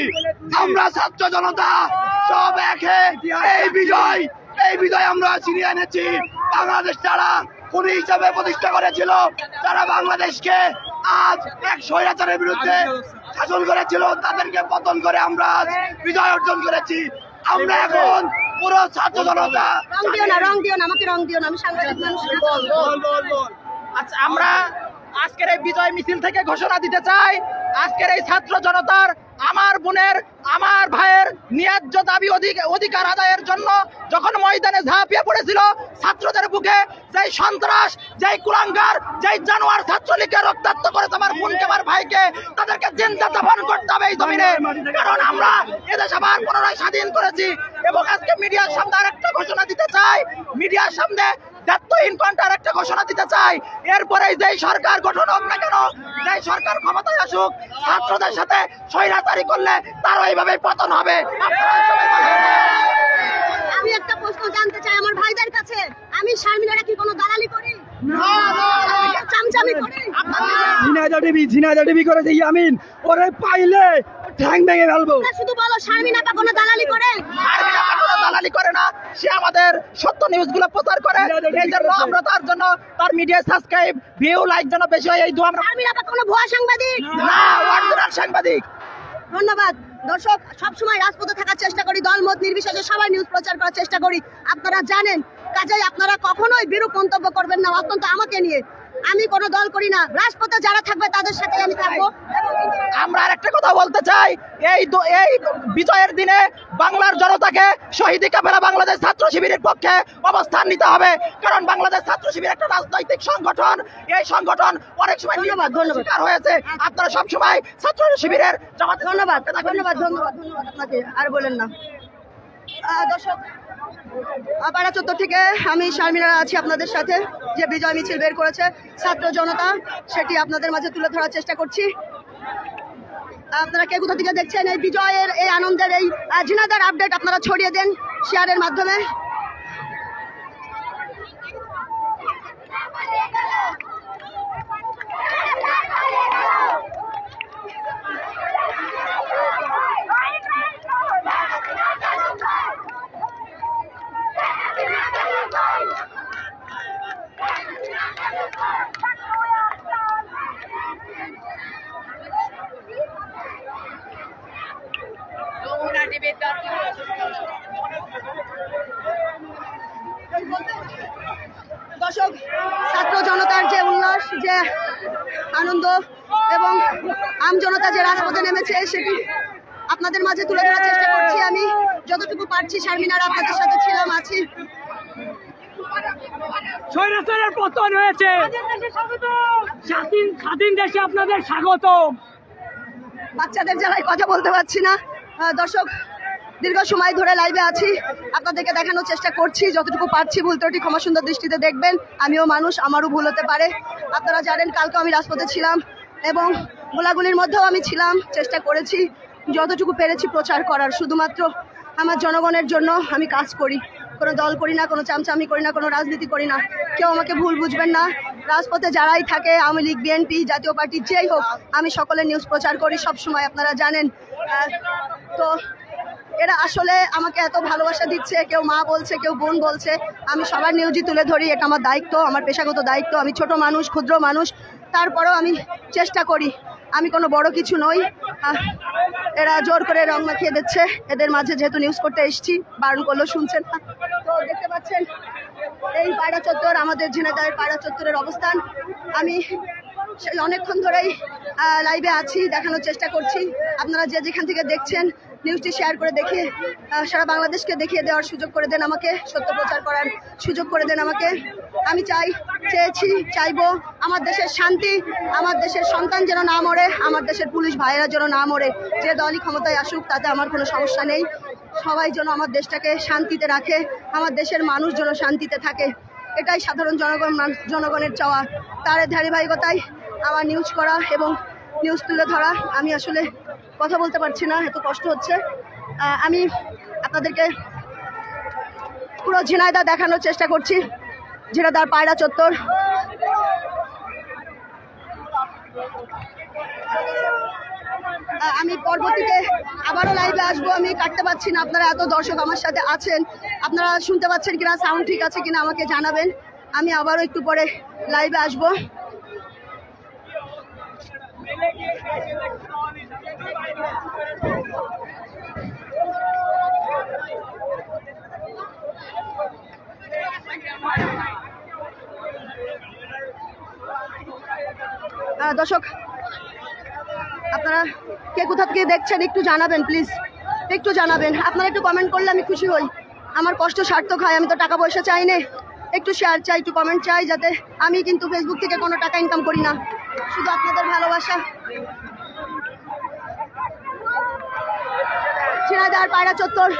আমরা ছাত্র জনতা সব একে এই বিজয় আমরা ছিনিয়ে এনেছি। বাংলাদেশ যারা খুনি হিসাবে প্রতিষ্ঠা করেছিল, যারা বাংলাদেশকে আজ এক স্বৈরাচারের বিরুদ্ধে শাসন করেছিল, তাদেরকে পতন করে আমরা আজ বিজয় অর্জন করেছি। আমরা এখন পুরো ছাত্র জনতা। রং দিও না, আমাকে রং দিও না, আমি সাংবাদিক মানুষ। আচ্ছা, আমরা আজকের এই বিজয় মিছিল থেকে ঘোষণা দিতে চাই, আজকের এই ছাত্র জনতার আমার বোনের, আমার ভাইয়ের ন্যায্য দাবি অধিকার আদায়ের জন্য যখন ময়দানে ঝাঁপিয়ে পড়েছিল ছাত্রদের বুকে, যেই সন্ত্রাস, যেই কুলাঙ্গার, যেই জানোয়ার ছাত্রলীগকে রক্তাক্ত করেছে আমার বোনকে, আমার ভাইকে, তাদেরকে জিন্দা দাফন করতে হবে এই জমিনে। কারণ আমরা এদেশ আবার পুনরায় স্বাধীন করেছি। এবং আজকে মিডিয়ার সামনে আরেকটা ঘোষণা দিতে চাই, মিডিয়ার সামনে দায়িত্বহীন কণ্ঠের একটা ঘোষণা দিতে চাই। এরপরে যেই সরকার গঠন হোক না কেন, যেই সরকার ক্ষমতায় আসুক, ছাত্রদের সাথে স্বৈরাচারী করলে তার ওইভাবে পতন হবে। আমি একটা প্রশ্ন জানতে চাই আমার ভাইদের কাছে, আমি শারমিনারা কি কোনো দালালি করি? চামচামি করি? ঝিনাইদা টিভি করেছে ইয়ামিন, ওরে পাইলে ঠ্যাং ভেঙে ফেলবো। শুধু বলো, শারমিনা আপা কোনো দালালি করে? শারমিনা আপা কোনো দালালি করে না, সে আমাদের সত্য নিউজগুলো প্রচার করে। এই জন্য আমরা তার জন্য তার মিডিয়া সাবস্ক্রাইব, ভিউ, লাইক যেন বেশি হয়, এই দোয়া আমরা। শারমিনা আপা কোনো ভুয়া সাংবাদিক না, অরিজিনাল সাংবাদিক। ধন্যবাদ। দর্শক, সবসময় রাজপথে থাকার চেষ্টা করি, দলমত নির্বিশেষে সবাই নিউজ প্রচার করার চেষ্টা করি, আপনারা জানেন। কাজেই আপনারা কখনোই বিরূপ মন্তব্য করবেন না, অত্যন্ত আমাকে নিয়ে। আমি কোনো দল করি না, রাজপথে যারা থাকবে তাদের সাথে আমি থাকবো। আমরা আরেকটা কথা বলতে চাই, এই বিজয়ের দিনে বাংলার জনতাকে শহীদ কাফেলা বাংলাদেশ ছাত্র শিবিরের পক্ষে অবস্থান নিতে হবে। কারণ বাংলাদেশ ছাত্র শিবির একটা রাজনৈতিক সংগঠন, এই সংগঠন অনেক সময় শিকার হয়েছে। আপনারা সবসময় ছাত্র শিবিরের জামাতে। ধন্যবাদ আপনাকে, আর বলেন না। দর্শক, পাড়া চত্বর থেকে আমি শারমিনা আছি আপনাদের সাথে। যে বিজয় মিছিল বের করেছে ছাত্র জনতা, সেটি আপনাদের মাঝে তুলে ধরার চেষ্টা করছি। আপনারা কে কোথা থেকে দেখছেন এই বিজয়ের, এই আনন্দের, এই ঝিনাইদার আপডেট আপনারা ছড়িয়ে দেন শেয়ারের মাধ্যমে। দর্শক, ছাত্র জনতার যে উল্লাস, যে আনন্দ এবং আম জনতা যে রাজপথে নেমেছে সেটি আপনাদের মাঝে তুলে ধরার চেষ্টা করছি আমি যতটুকু পারছি। শারমিনার আপনাদের সাথে ছিলাম, আছি। স্বৈরাচারের পতন হয়েছে, স্বাধীন দেশে আপনাদের স্বাগত। বাচ্চাদের জ্বালায় কথা বলতে পারছি না। দর্শক, দীর্ঘ সময় ধরে লাইভে আছি, আপনাদেরকে দেখানোর চেষ্টা করছি যতটুকু পারছি। ভুল ত্রুটি ক্ষমা সুন্দর দৃষ্টিতে দেখবেন, আমিও মানুষ, আমারও ভুল হতে পারে। আপনারা জানেন কালকে আমি রাজপথে ছিলাম এবং গোলাগুলির মধ্যেও আমি ছিলাম, চেষ্টা করেছি যতটুকু পেরেছি প্রচার করার। শুধুমাত্র আমার জনগণের জন্য আমি কাজ করি, কোনো দল করি না, কোনো চামচামি করি না, কোনো রাজনীতি করি না। কেউ আমাকে ভুল বুঝবেন না, রাজপথে যারাই থাকে, আওয়ামী লীগ, বিএনপি, জাতীয় পার্টি, যেই হোক, আমি সকলের নিউজ প্রচার করি সব সময়, আপনারা জানেন। তো এরা আসলে আমাকে এত ভালোবাসা দিচ্ছে, কেউ মা বলছে, কেউ বোন বলছে, আমি সবার নিউজই তুলে ধরি, এটা আমার দায়িত্ব, আমার পেশাগত দায়িত্ব। আমি ছোট মানুষ, ক্ষুদ্র মানুষ, তারপরেও আমি চেষ্টা করি, আমি কোনো বড় কিছু নই। এরা জোর করে রং মাখিয়ে দিচ্ছে, এদের মাঝে যেহেতু নিউজ করতে এসেছি, বারণ করলেও শুনছেন না। তো দেখতে পাচ্ছেন এই পায়রা চত্বর, আমাদের ঝিনাইদহের পায়রা চত্বরের অবস্থান। আমি সেই অনেকক্ষণ ধরেই লাইভে আছি, দেখানোর চেষ্টা করছি। আপনারা যে যেখান থেকে দেখছেন নিউজটি শেয়ার করে দেখিয়ে সারা বাংলাদেশকে দেখিয়ে দেওয়ার সুযোগ করে দেন আমাকে, সত্য প্রচার করার সুযোগ করে দেন আমাকে। আমি চাইবো আমার দেশের শান্তি, আমার দেশের সন্তান যেন না মরে, আমার দেশের পুলিশ ভাইয়েরা যেন না মরে। যে দলই ক্ষমতায় আসুক তাতে আমার কোনো সমস্যা নেই, সবাই যেন আমার দেশটাকে শান্তিতে রাখে, আমার দেশের মানুষ যেন শান্তিতে থাকে, এটাই সাধারণ জনগণের চাওয়া। তার ধারাবাহিকতায় আমার নিউজ করা এবং নিউজ তুলে ধরা। আমি আসলে কথা বলতে পারছি না, এত কষ্ট হচ্ছে। আমি আপনাদেরকে পুরো ঝিনাইদহ দেখানোর চেষ্টা করছি, ঝিনাইদহ পায়রা চত্বর। আমি পরবর্তীতে আবারও লাইভে আসবো, আমি কাটতে পারছি না। আপনারা এত দর্শক আমার সাথে আছেন, আপনারা শুনতে পাচ্ছেন কিনা, সাউন্ড ঠিক আছে কিনা আমাকে জানাবেন। আমি আবারও একটু পরে লাইভে আসবো। দর্শক আপনারা কে কোথা থেকে দেখছেন একটু জানাবেন, প্লিজ একটু জানাবেন। আপনারা একটু কমেন্ট করলে আমি খুশি হই, আমার কষ্ট সার্থক হয়। আমি তো টাকা পয়সা চাই না, একটু শেয়ার চাই, একটু কমেন্ট চাই, যাতে আমি কিন্তু ফেসবুক থেকে কোনো টাকা ইনকাম করি না, শুধু আপনাদের ভালোবাসা। ঝিনাইদহ পায়রা চত্বর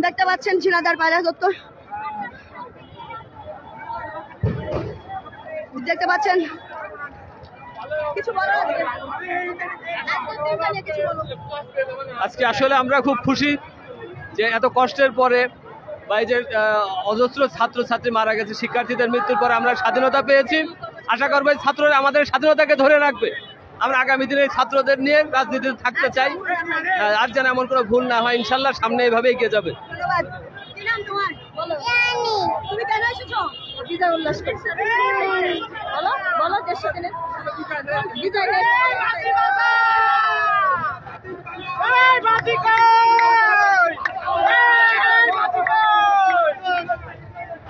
দেখতে পাচ্ছেন, ঝিনাইদহ পায়রা চত্বর দেখতে পাচ্ছেন। আজকে আসলে আমরা খুব খুশি যে এত কষ্টের পরে বা এই যে অজস্র ছাত্রছাত্রী মারা গেছে, শিক্ষার্থীদের মৃত্যুর পরে আমরা স্বাধীনতা পেয়েছি। আশা করবো ছাত্ররা আমাদের স্বাধীনতাকে ধরে রাখবে। আমরা আগামী দিনে ছাত্রদের নিয়ে রাজনীতিতে থাকতে চাই, আর যেন এমন কোনো ভুল না হয়। ইনশাল্লাহ সামনে এইভাবে এগিয়ে যাবে।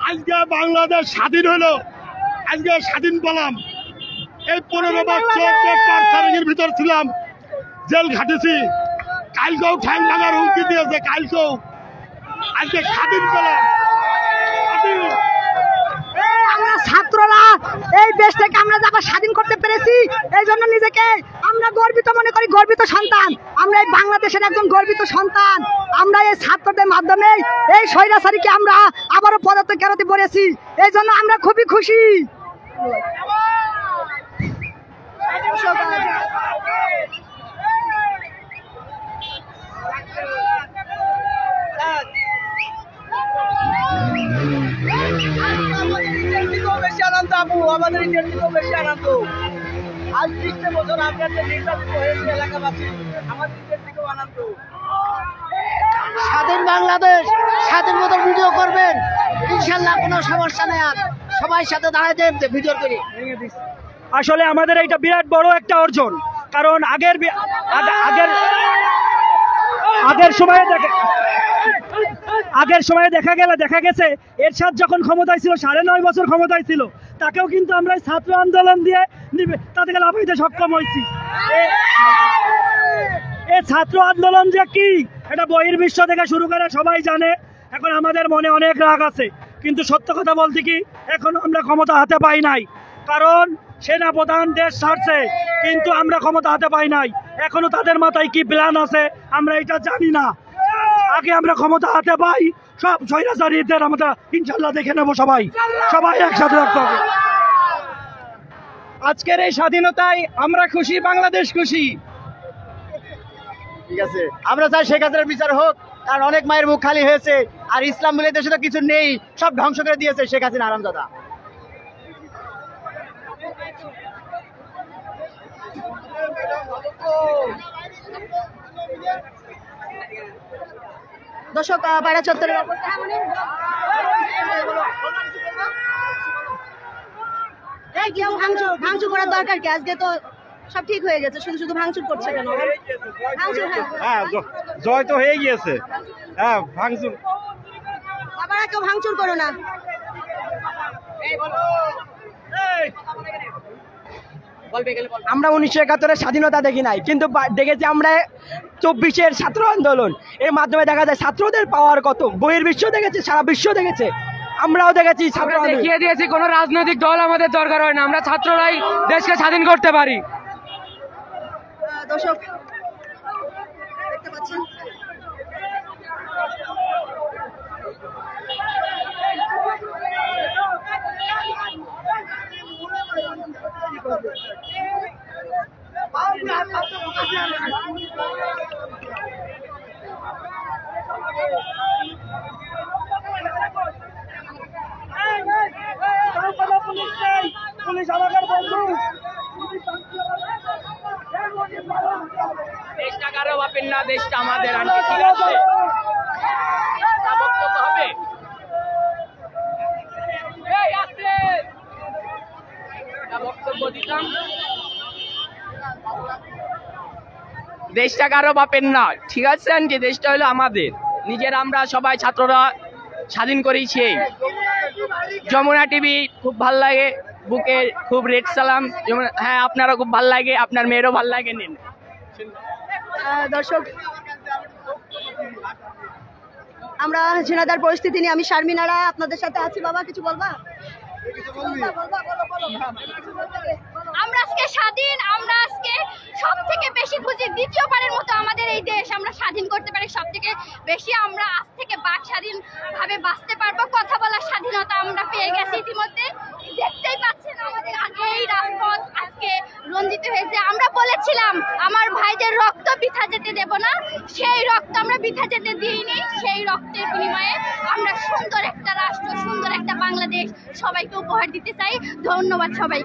আজকে বাংলাদেশ স্বাধীন হলো, আজকে স্বাধীন পেলাম। এই 15 বছর পারসারিংয়ের ভিতর ছিলাম, জেল খাটেছি, কালকেও ঠ্যাং ভাঙার হুমকি দিয়েছে, কালকেও। আজকে স্বাধীন পেলাম। আমরা ছাত্ররা এই দেশটাকে আমরা যাবার স্বাধীন করতে পেরেছি, এই জন্য নিজেকে আমরা গর্বিত মনে করি, গর্বিত সন্তান। আমরা এই বাংলাদেশের একজন গর্বিত সন্তান। আমরা এই ছাত্রদের মাধ্যমে এই স্বৈরাচারীকে আমরা আবারও পদার্থ কেরাতে পেরেছি, এই জন্য আমরা খুবই খুশি। আমাদের বেশি আনন্দ। আজ 30 বছর আমরা যে নির্বাচিত হয়েছে এলাকাবাসী, আমাদের থেকেও আনন্দ। স্বাধীন বাংলাদেশ, স্বাধীন মতো ভিডিও করবেন, ইনশাল্লাহ কোনো সমস্যা নেই। আর সবাই সাথে দাঁড়ায় দেন ভিডিও করে। আসলে আমাদের এইটা বিরাট বড় একটা অর্জন, কারণ আগের সময়ে দেখা গেছে এরশাদ যখন ক্ষমতায় ছিল, 9.5 বছর ক্ষমতায় ছিল, তাকেও কিন্তু আমরা ছাত্র আন্দোলন দিয়ে তাদেরকে লাফাইতে সক্ষম হয়েছি। এই ছাত্র আন্দোলন যে কি, এটা বহির্বিশ্ব থেকে শুরু করে সবাই জানে। এখন আমাদের মনে অনেক রাগ আছে, কিন্তু সত্য কথা বলতে কি, এখনো আমরা ক্ষমতা হাতে পাই নাই। কারণ সেনাপ্রধান দেশ ছাড়ছে, কিন্তু আমরা ক্ষমতা হাতে পাই নাই। এখনো তাদের মাথায় কি প্ল্যান আছে আমরা এটা জানি না। আগে আমরা ক্ষমতা হাতে পাই, সব স্বৈরাচারীদের আমরা ইনশাল্লাহ দেখে নেবো। সবাই একসাথে রাখতে হবে। আজকের এই স্বাধীনতায় আমরা খুশি, বাংলাদেশ খুশি। ঠিক আছে, আমরা চাই শেখ হাসিনার বিচার হোক, কারণ অনেক মায়ের মুখ খালি হয়েছে। আর ইসলাম বলে দেশে তো কিছু নেই, সব ধ্বংস করে দিয়েছে শেখ হাসিনা আরামদাদা। দর্শক পায়রা চত্বরের অবস্থা ভাঙচুর করার দরকার কি? আজকে তো সব ঠিক হয়ে গেছে, শুধু শুধু ভাঙচুর করছে কেন? হ্যাঁ, জয় তো হয়ে গিয়েছে। হ্যাঁ, ভাঙচুর বাবারা কেউ ভাঙচুর করো না। আমরা 1971-এর স্বাধীনতা দেখি নাই, কিন্তু দেখেছি আমরা 24-এর ছাত্র আন্দোলন। এর মাধ্যমে দেখা যায় ছাত্রদের পাওয়ার কত। বহির্বিশ্ব দেখেছে, সারা বিশ্ব দেখেছে, আমরাও দেখেছি। দেখিয়ে দিয়েছি কোনো রাজনৈতিক দল আমাদের দরকার হয় না, আমরা ছাত্ররাই দেশকে স্বাধীন করতে পারি। দর্শক দেখতে পাচ্ছেন পুলিশ আমাদের বন্ধু। দেশটা কারো বাপের না, দেশটা আমাদের। আন্টি ঠিক আছে, বক্তব্য হবে। বক্তব্য দিতাম, দেশটা কারো বাপের না, ঠিক আছে আন্টি, দেশটা হলো আমাদের নিজের। আমরা সবাই ছাত্ররা স্বাধীন করেছি। যমুনা টিভি খুব ভাল লাগে, বুকে খুব রেড সালাম। হ্যাঁ, আপনারা খুব ভাল লাগে, আপনার মেয়েরও ভাল লাগে। নিন দর্শক, আমরা ঝিনাইদহের পরিস্থিতি নিয়ে, আমি শারমিনারা আপনাদের সাথে আছি। বাবা কিছু বলবা? আমরা আজকে স্বাধীন, আমরা আজকে সব থেকে বেশি খুশি। দ্বিতীয়বারের মতো আমাদের এই দেশ আমরা স্বাধীন করতে পারি সব থেকে বেশি। আমরা আজ থেকে বাক স্বাধীন ভাবে বাঁচতে পারবো, কথা বলার স্বাধীনতা আমরা পেয়ে গেছি ইতিমধ্যে। দেখতেই পাচ্ছেন আমাদের এই রাজপথ আজকে রঞ্জিত হয়েছে। আমরা বলেছিলাম আমার ভাইদের রক্ত বৃথা যেতে দেব না, সেই রক্ত আমরা বৃথা যেতে দিইনি। সেই রক্তের বিনিময়ে আমরা সুন্দর একটা রাষ্ট্র, সুন্দর একটা বাংলাদেশ সবাইকে উপহার দিতে চাই। ধন্যবাদ সবাই।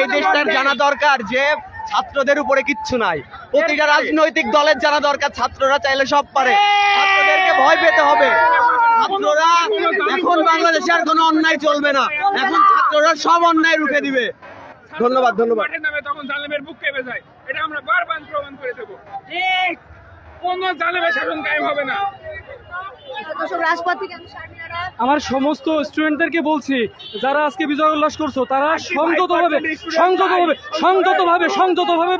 এই দেশটার জানা দরকার যে ছাত্রদের উপরে কিচ্ছু নাই। প্রতিটা রাজনৈতিক দলের জানা দরকার ছাত্ররা চাইলে সব পারে, ছাত্রদেরকে ভয় পেতে হবে। ছাত্ররা এখন বাংলাদেশে আর কোনো অন্যায় চলবে না, এখন ছাত্ররা সব অন্যায় রুখে দিবে। ধন্যবাদ, ধন্যবাদ। তখন জালেমের বুক কেঁপে যায়, এটা আমরা বারবার প্রমাণ করে দেবো। কোনো জালেমের শাসন কায়েম হবে না। আমার সমস্ত স্টুডেন্টদেরকে বলছি, যারা আজকে বিজয় উল্লাস করছো, তারা সংযতভাবে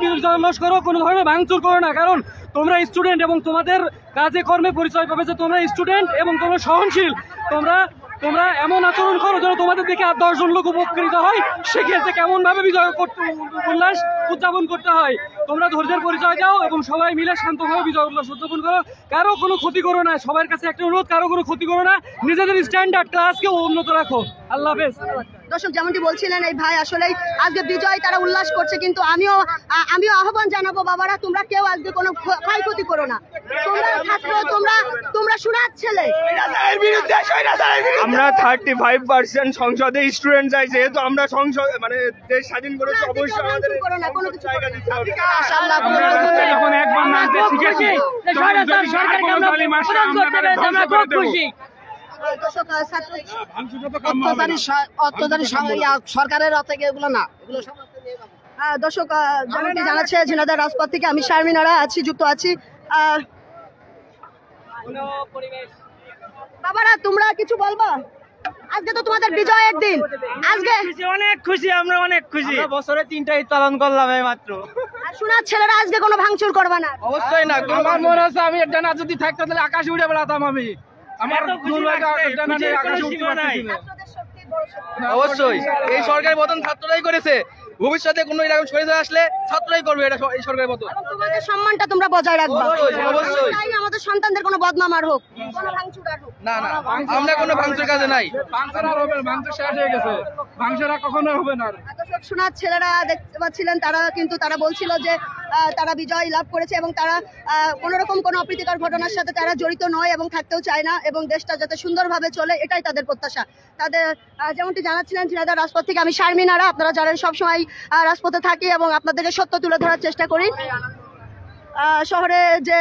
বিজয় উল্লাস করো, কোনো ধরনের ভাঙচুর করো না। কারণ তোমরা স্টুডেন্ট এবং তোমাদের কাজে কর্মে পরিচয় পাবে যে তোমরা স্টুডেন্ট এবং তোমরা সহনশীল। তোমরা এমন আচরণ করো যেন তোমাদের দেখে আর 10 জন লোক উপকৃত হয়, শিখেছে কেমন ভাবে বিজয় উল্লাস উদযাপন করতে হয়। তোমরা ধৈর্যের পরিচয় দাও এবং সবাই মিলে শান্তভাবে বিজয় উল্লাস উদযাপন করো। কারো কোনো ক্ষতি করো না, সবার কাছে একটা অনুরোধ, কারো কোনো ক্ষতি করো না, নিজেদের স্ট্যান্ডার্ড ক্লাসকে উন্নত রাখো। আল্লাহ হাফেজ। দর্শক, যেমনটি বলছিলেন এই ভাই, আসলে আজকে বিজয় তারা উল্লাস করছে, কিন্তু আমিও আহ্বান জানাবো, বাবারা তোমরা কেউ আজকে কোনো ক্ষয়ক্ষতি করো না। তোমরা ছাত্র, তোমরা সুরাত ছেলে। আমরা 35% সংসদে স্টুডেন্ট চাই, যেহেতু আমরা সংসদ মানে দেশ স্বাধীন করেছি, অবশ্যই আমাদের করো না, কোনো কিছু জায়গা দিতে হবে। যখন একবার মানতে শিখেছি, সরকারের থেকে এগুলো না, এগুলো দর্শক যেমনটি জানাচ্ছে ঝিনাইদহ রাজপথ থেকে, আমি শারমিনারা যুক্ত আছি। বাবারা তোমরা কিছু বলবা? আজকে তো তোমাদের বিজয়ের দিন, আজকে অনেক খুশি, আমরা অনেক খুশি। বছরে 3টা ঈদ পালন করলাম এই মাত্র। শোনার ছেলেরা আজকে কোনো ভাঙচুর করবা না? অবশ্যই না। আমার মনে হচ্ছে আমি একটা না যদি থাকতো তাহলে আকাশে উড়ে বেড়াতাম। আমি আমার অবশ্যই এই সরকারের পতন ছাত্ররাই করেছে, ভবিষ্যতে কোনো এরকম সরে আসলে ছাত্ররাই করবে এটা, এই সরকারের পতন। তোমাদের সম্মানটা তোমরা বজায় রাখবা, অবশ্যই। তাই আমাদের সন্তানদের কোনো বদনাম আর হোক, কোনো ভাঙচুর আর হোক না, আমরা কোনো ভাঙচুর কাজে নাই। ভাঙচুর শেষ হয়ে গেছে, ভাঙচুর কখনো হবে না। শোনার ছেলেরা দেখতে পাচ্ছিলেন, তারা বলছিল যে তারা বিজয় লাভ করেছে এবং তারা কোনোরকম কোনো অপ্রীতিকর ঘটনার সাথে তারা জড়িত নয় এবং থাকতেও চায় না এবং দেশটা যাতে সুন্দরভাবে চলে এটাই তাদের প্রত্যাশা। তাদের যেমনটি জানাচ্ছিলেন ঝিনাইদহ রাজপথ থেকে আমি শারমিন আরা, আপনারা জানেন সবসময় রাজপথে থাকি এবং আপনাদেরকে সত্য তুলে ধরার চেষ্টা করি। শহরে যে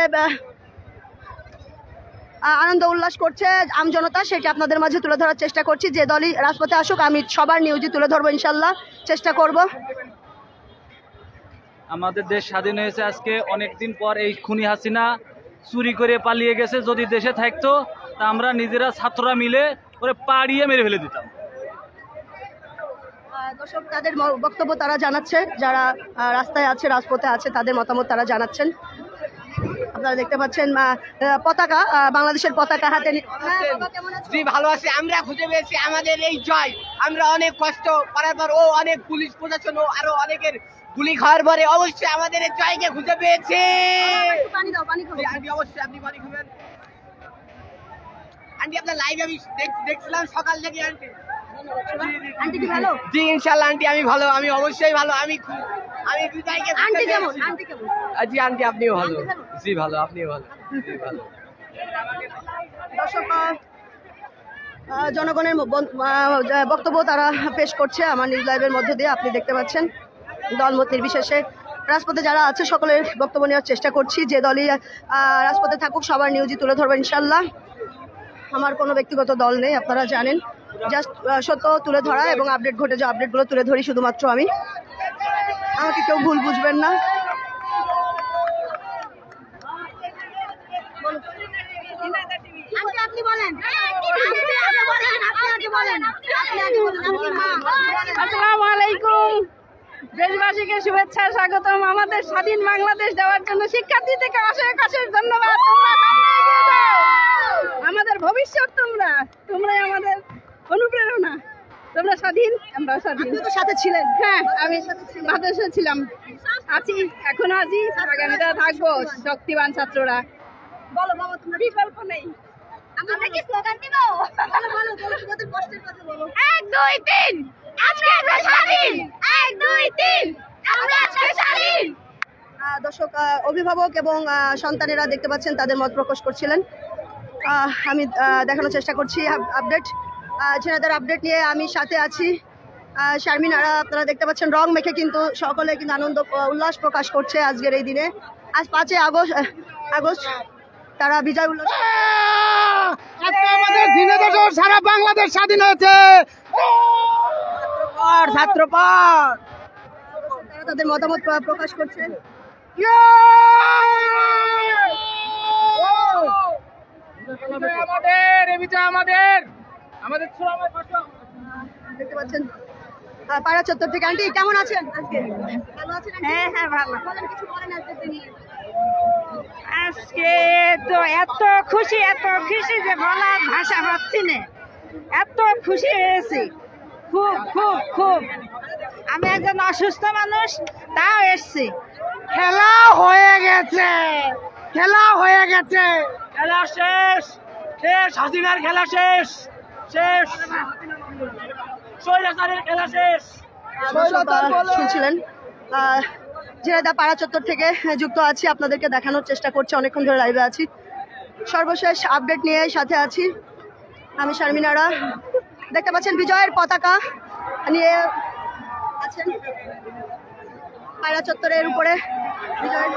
আনন্দ উল্লাস করছে আমজনতা সেটি আপনাদের মাঝে তুলে ধরার চেষ্টা করছি। যে দলই রাজপথে আসুক আমি সবার নিউজই তুলে ধরবো, ইনশাল্লাহ চেষ্টা করব। আমাদের দেশ স্বাধীন হয়েছে আজকে অনেকদিন পর। এই খুনি হাসিনা চুরি করে পালিয়ে গেছে, যদি দেশে থাকতো তা আমরা নিজেরা ছাত্ররা মিলে করে পাড়িয়ে মেরে ফেলে দিতাম। দর্শক তাদের বক্তব্য তারা জানাচ্ছে, যারা রাস্তায় আছে রাজপথে আছে তাদের মতামত তারা জানাচ্ছেন। আপনারা দেখতে পাচ্ছেন পতাকা, বাংলাদেশের পতাকা হাতে। জি ভালো আছি, আমরা খুঁজে পেয়েছি আমাদের এই জয়। আমরা অনেক কষ্ট করার পর ও অনেক পুলিশ প্রশাসন ও আরো অনেকের গুলি খাওয়ার পরে অবশ্যই আমাদের এই জয়কে খুঁজে পেয়েছি। আন্টি অবশ্যই আপনি পানি খাবেন। আন্টি আপনার লাইভ আমি দেখছিলাম সকাল থেকে। আন্টি কি ভালো? জি ইনশাআল্লাহ আন্টি আমি ভালো, আমি অবশ্যই ভালো। আমি বিজয়কে আন্টি কেমন? আন্টি কেমন? জি আন্টি আপনিও ভালো। জি ভালো, আপনিও ভালো। জি ভালো। দর্শক জনগণের বক্তব্য তারা পেশ করছে আমার নিউজ লাইভের মধ্যে দিয়ে, আপনি দেখতে পাচ্ছেন দলমত নির্বিশেষে রাজপথে যারা আছে সকলের বক্তব্য নেওয়ার চেষ্টা করছি। যে দলই রাজপথে থাকুক সবার নিউজই তুলে ধরবো ইনশাল্লাহ। আমার কোনো ব্যক্তিগত দল নেই, আপনারা জানেন, জাস্ট সত্য তুলে ধরা এবং আপডেট ঘটে যাওয়া আপডেটগুলো তুলে ধরি শুধুমাত্র আমি। আমাকে কেউ ভুল বুঝবেন না। আসসালামু আলাইকুম, দেশবাসীকে শুভেচ্ছা স্বাগতম। আমাদের স্বাধীন বাংলাদেশ দেওয়ার জন্য শিক্ষার্থী থেকে অশেষ অশেষ ধন্যবাদ। আমাদের ভবিষ্যৎ, তোমরাই আমাদের অনুপ্রেরণা। তোমরা স্বাধীন, আমরা স্বাধীন। সাথে ছিলেন? হ্যাঁ আমি বাংলাদেশে ছিলাম, আছি, এখনো আছি, আগামীতে থাকবো শক্তিবান ছাত্ররা। বলো বাবা, তোমরা বিকল্প নেই। আমরা কি স্লোগান দিব? বলো তোমাদের কষ্টের কথা বলো। 1 2 3 আজকে আমরা স্বাধীন। 1 2 3 আমরা আজকে স্বাধীন। দর্শক অভিভাবক এবং সন্তানেরা দেখতে পাচ্ছেন তাদের মত প্রকাশ করছিলেন। আমি দেখানোর চেষ্টা করছি আপডেট, ঝিনাইদহ আপডেট নিয়ে আমি সাথে আছি শারমিন আরা। আপনারা দেখতে পাচ্ছেন রং মেখে কিন্তু সকলে কিন্তু আনন্দ উল্লাস প্রকাশ করছে আজকের এই দিনে। আজ 5 আগস্ট তারা বিজয় উল্লাস। আমাদের ঝিনাইদহ সারা বাংলাদেশ স্বাধীন হয়েছে। ছাত্রপার তারা তাদের মতামত প্রকাশ করছে। দেখতে পাচ্ছেন পাড়া চত্বর থেকে। আন্টি কেমন আছেন আজকে? ভালো আছেন? হ্যাঁ হ্যাঁ ভালো। কিছু বলেন আজকে নিয়ে। আজকে তো এত খুশি যে বলার ভাষা পাচ্ছি না। এত খুশি হয়েছি, খুব খুব খুব। আমি একজন অসুস্থ মানুষ, তাও এসছি। খেলা হয়ে গেছে, খেলা হয়ে গেছে, খেলা শেষ, হাসিনার খেলা শেষ, স্বৈরাচারের খেলা শেষ। শুনছিলেন ঝিনাইদহ পাড়া চত্বর থেকে যুক্ত আছি, আপনাদেরকে দেখানোর চেষ্টা করছি, অনেকক্ষণ ধরে লাইভে আছি। সর্বশেষ আপডেট নিয়ে সাথে আছি আমি শারমিন আরা। দেখতে পাচ্ছেন বিজয়ের পতাকা নিয়ে আছেন পাড়া চত্বরের উপরে। বিজয়ের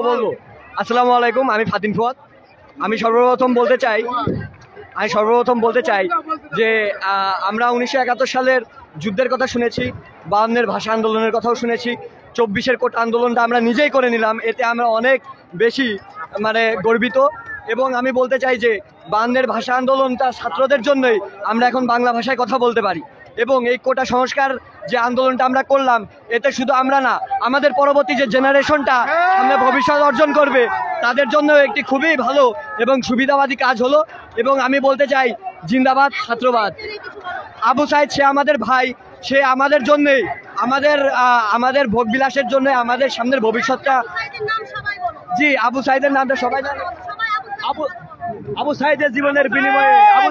বলবো। আসসালামু আলাইকুম, আমি ফাতিন ফুয়াদ। আমি সর্বপ্রথম বলতে চাই যে আমরা 1971 সালের যুদ্ধের কথা শুনেছি, 52-এর ভাষা আন্দোলনের কথাও শুনেছি, 24-এর কোটা আন্দোলনটা আমরা নিজেই করে নিলাম। এতে আমরা অনেক বেশি গর্বিত। এবং আমি বলতে চাই যে 52-এর ভাষা আন্দোলনটা ছাত্রদের জন্যই আমরা এখন বাংলা ভাষায় কথা বলতে পারি। এবং এই কোটা সংস্কার যে আন্দোলনটা আমরা করলাম, এতে শুধু আমরা না, আমাদের পরবর্তী যে জেনারেশনটা সামনে ভবিষ্যৎ অর্জন করবে তাদের জন্য একটি খুবই ভালো এবং সুবিধাবাদী কাজ হলো। এবং আমি বলতে চাই জিন্দাবাদ ছাত্রবাদ। আবু সাইদ সে আমাদের ভাই, সে আমাদের জন্যেই, আমাদের ভোগ বিলাসের জন্য আমাদের সামনের ভবিষ্যৎটা। জি আবু সাইদের নামটা সবাই জানে। আবু সাইদের জীবনের বিনিময়ে আবু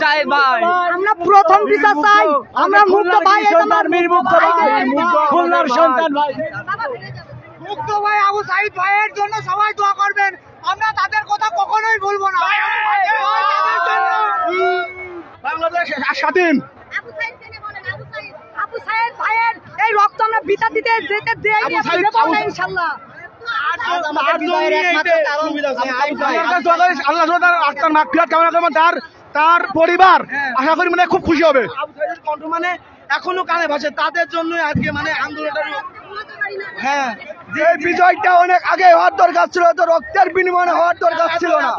সাইদ ভাই আমরা প্রথম বিচার চাই, আমরা মুক্ত ভাই, খুলনার সন্তান ভাই। মুক্ত ভাই আবু সাইদ ভাইয়ের জন্য সবাই দোয়া করবেন, আমরা তাদের কথা কখনোই ভুলবো না। বাংলাদেশ স্বাধীন। আবু সাইদ ভাইয়ের এই রক্ত আমরা বিচার দিতে যেতে দেই না ইনশাআল্লাহ। তার পরিবার আশা করি মানে খুব খুশি হবে। আবু সাইদের কণ্ঠ মানে এখনো কানে ভাসে, তাদের জন্য আজকে মানে আন্দোলনটা। হ্যাঁ, যে বিজয়টা অনেক আগে হওয়ার দরকার ছিল, তো রক্তের বিনিময়ে হওয়ার দরকার ছিল না।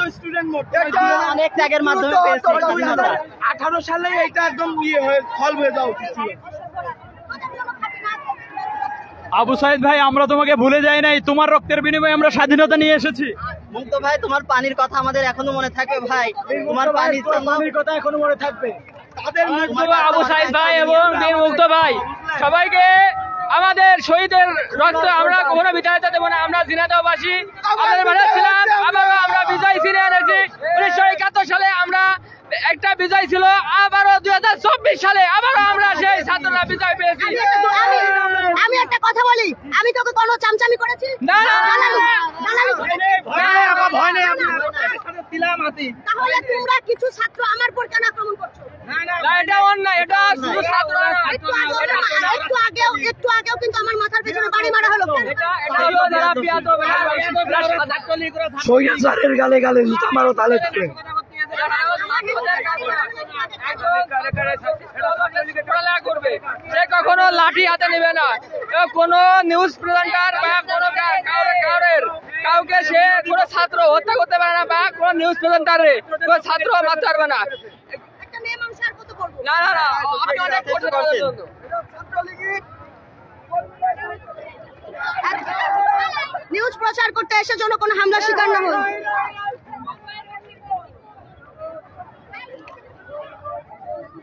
অনেক ত্যাগের মাধ্যমে পেয়েছি স্বাধীনতা। 18 সালে এইটা একদম ফল হয়ে যাওয়া উচিত ছিল। আবু সাইদ ভাই, আমরা তোমাকে ভুলে যাই নাই, তোমার রক্তের বিনিময়ে আমরা স্বাধীনতা নিয়ে এসেছি। মুক্ত ভাই, তোমার পানির কথা আমাদের এখনো মনে থাকে ভাই, তোমার পানির কথা এখনো মনে থাকবে। তাদের আবু সাইদ ভাই এবং মুক্ত ভাই সবাইকে আমাদের শহীদের রক্ত আমরা কখনো বিতাড়িত দেবো না। আমরা ঝিনাইদহবাসী আমাদের ভালো ছিলাম, আবারও আমরা বিজয় ফিরে এনেছি। 1971 সালে আমরা একটা বিজয় ছিল, আবারও 2024 সালে আবারও আমরা সেই ছাত্ররা বিজয় পেয়েছি। আমি একটা কথা বলি, আমি তোকে কোনো চামচামি করেছি? না, তাহলে তোমরা কিছু ছাত্র আমার পর কেন আক্রমণ করছো? এটা অন্যায়, এটা শুধু ছাত্র একটু আগেও কিন্তু আমার মাথার পেছনে বাড়ি মারা হলো। স্বৈরাচারের গালে গালে জুতা মারো তাহলে করবে, সে কখনো লাঠি হাতে নেবে না। কোন নিউজ প্রেজেন্টার বা কোনো কাউকে সে কোনো ছাত্র হত্যা করতে পারে না, বা কোন নিউজ প্রেজেন্টারে কোনো ছাত্র মারতে পারবে না। না না না, আপনি অনেক করতে পারবেন। নিউজ প্রচার করতে এসে যেন কোনো হামলার শিকার না হয়।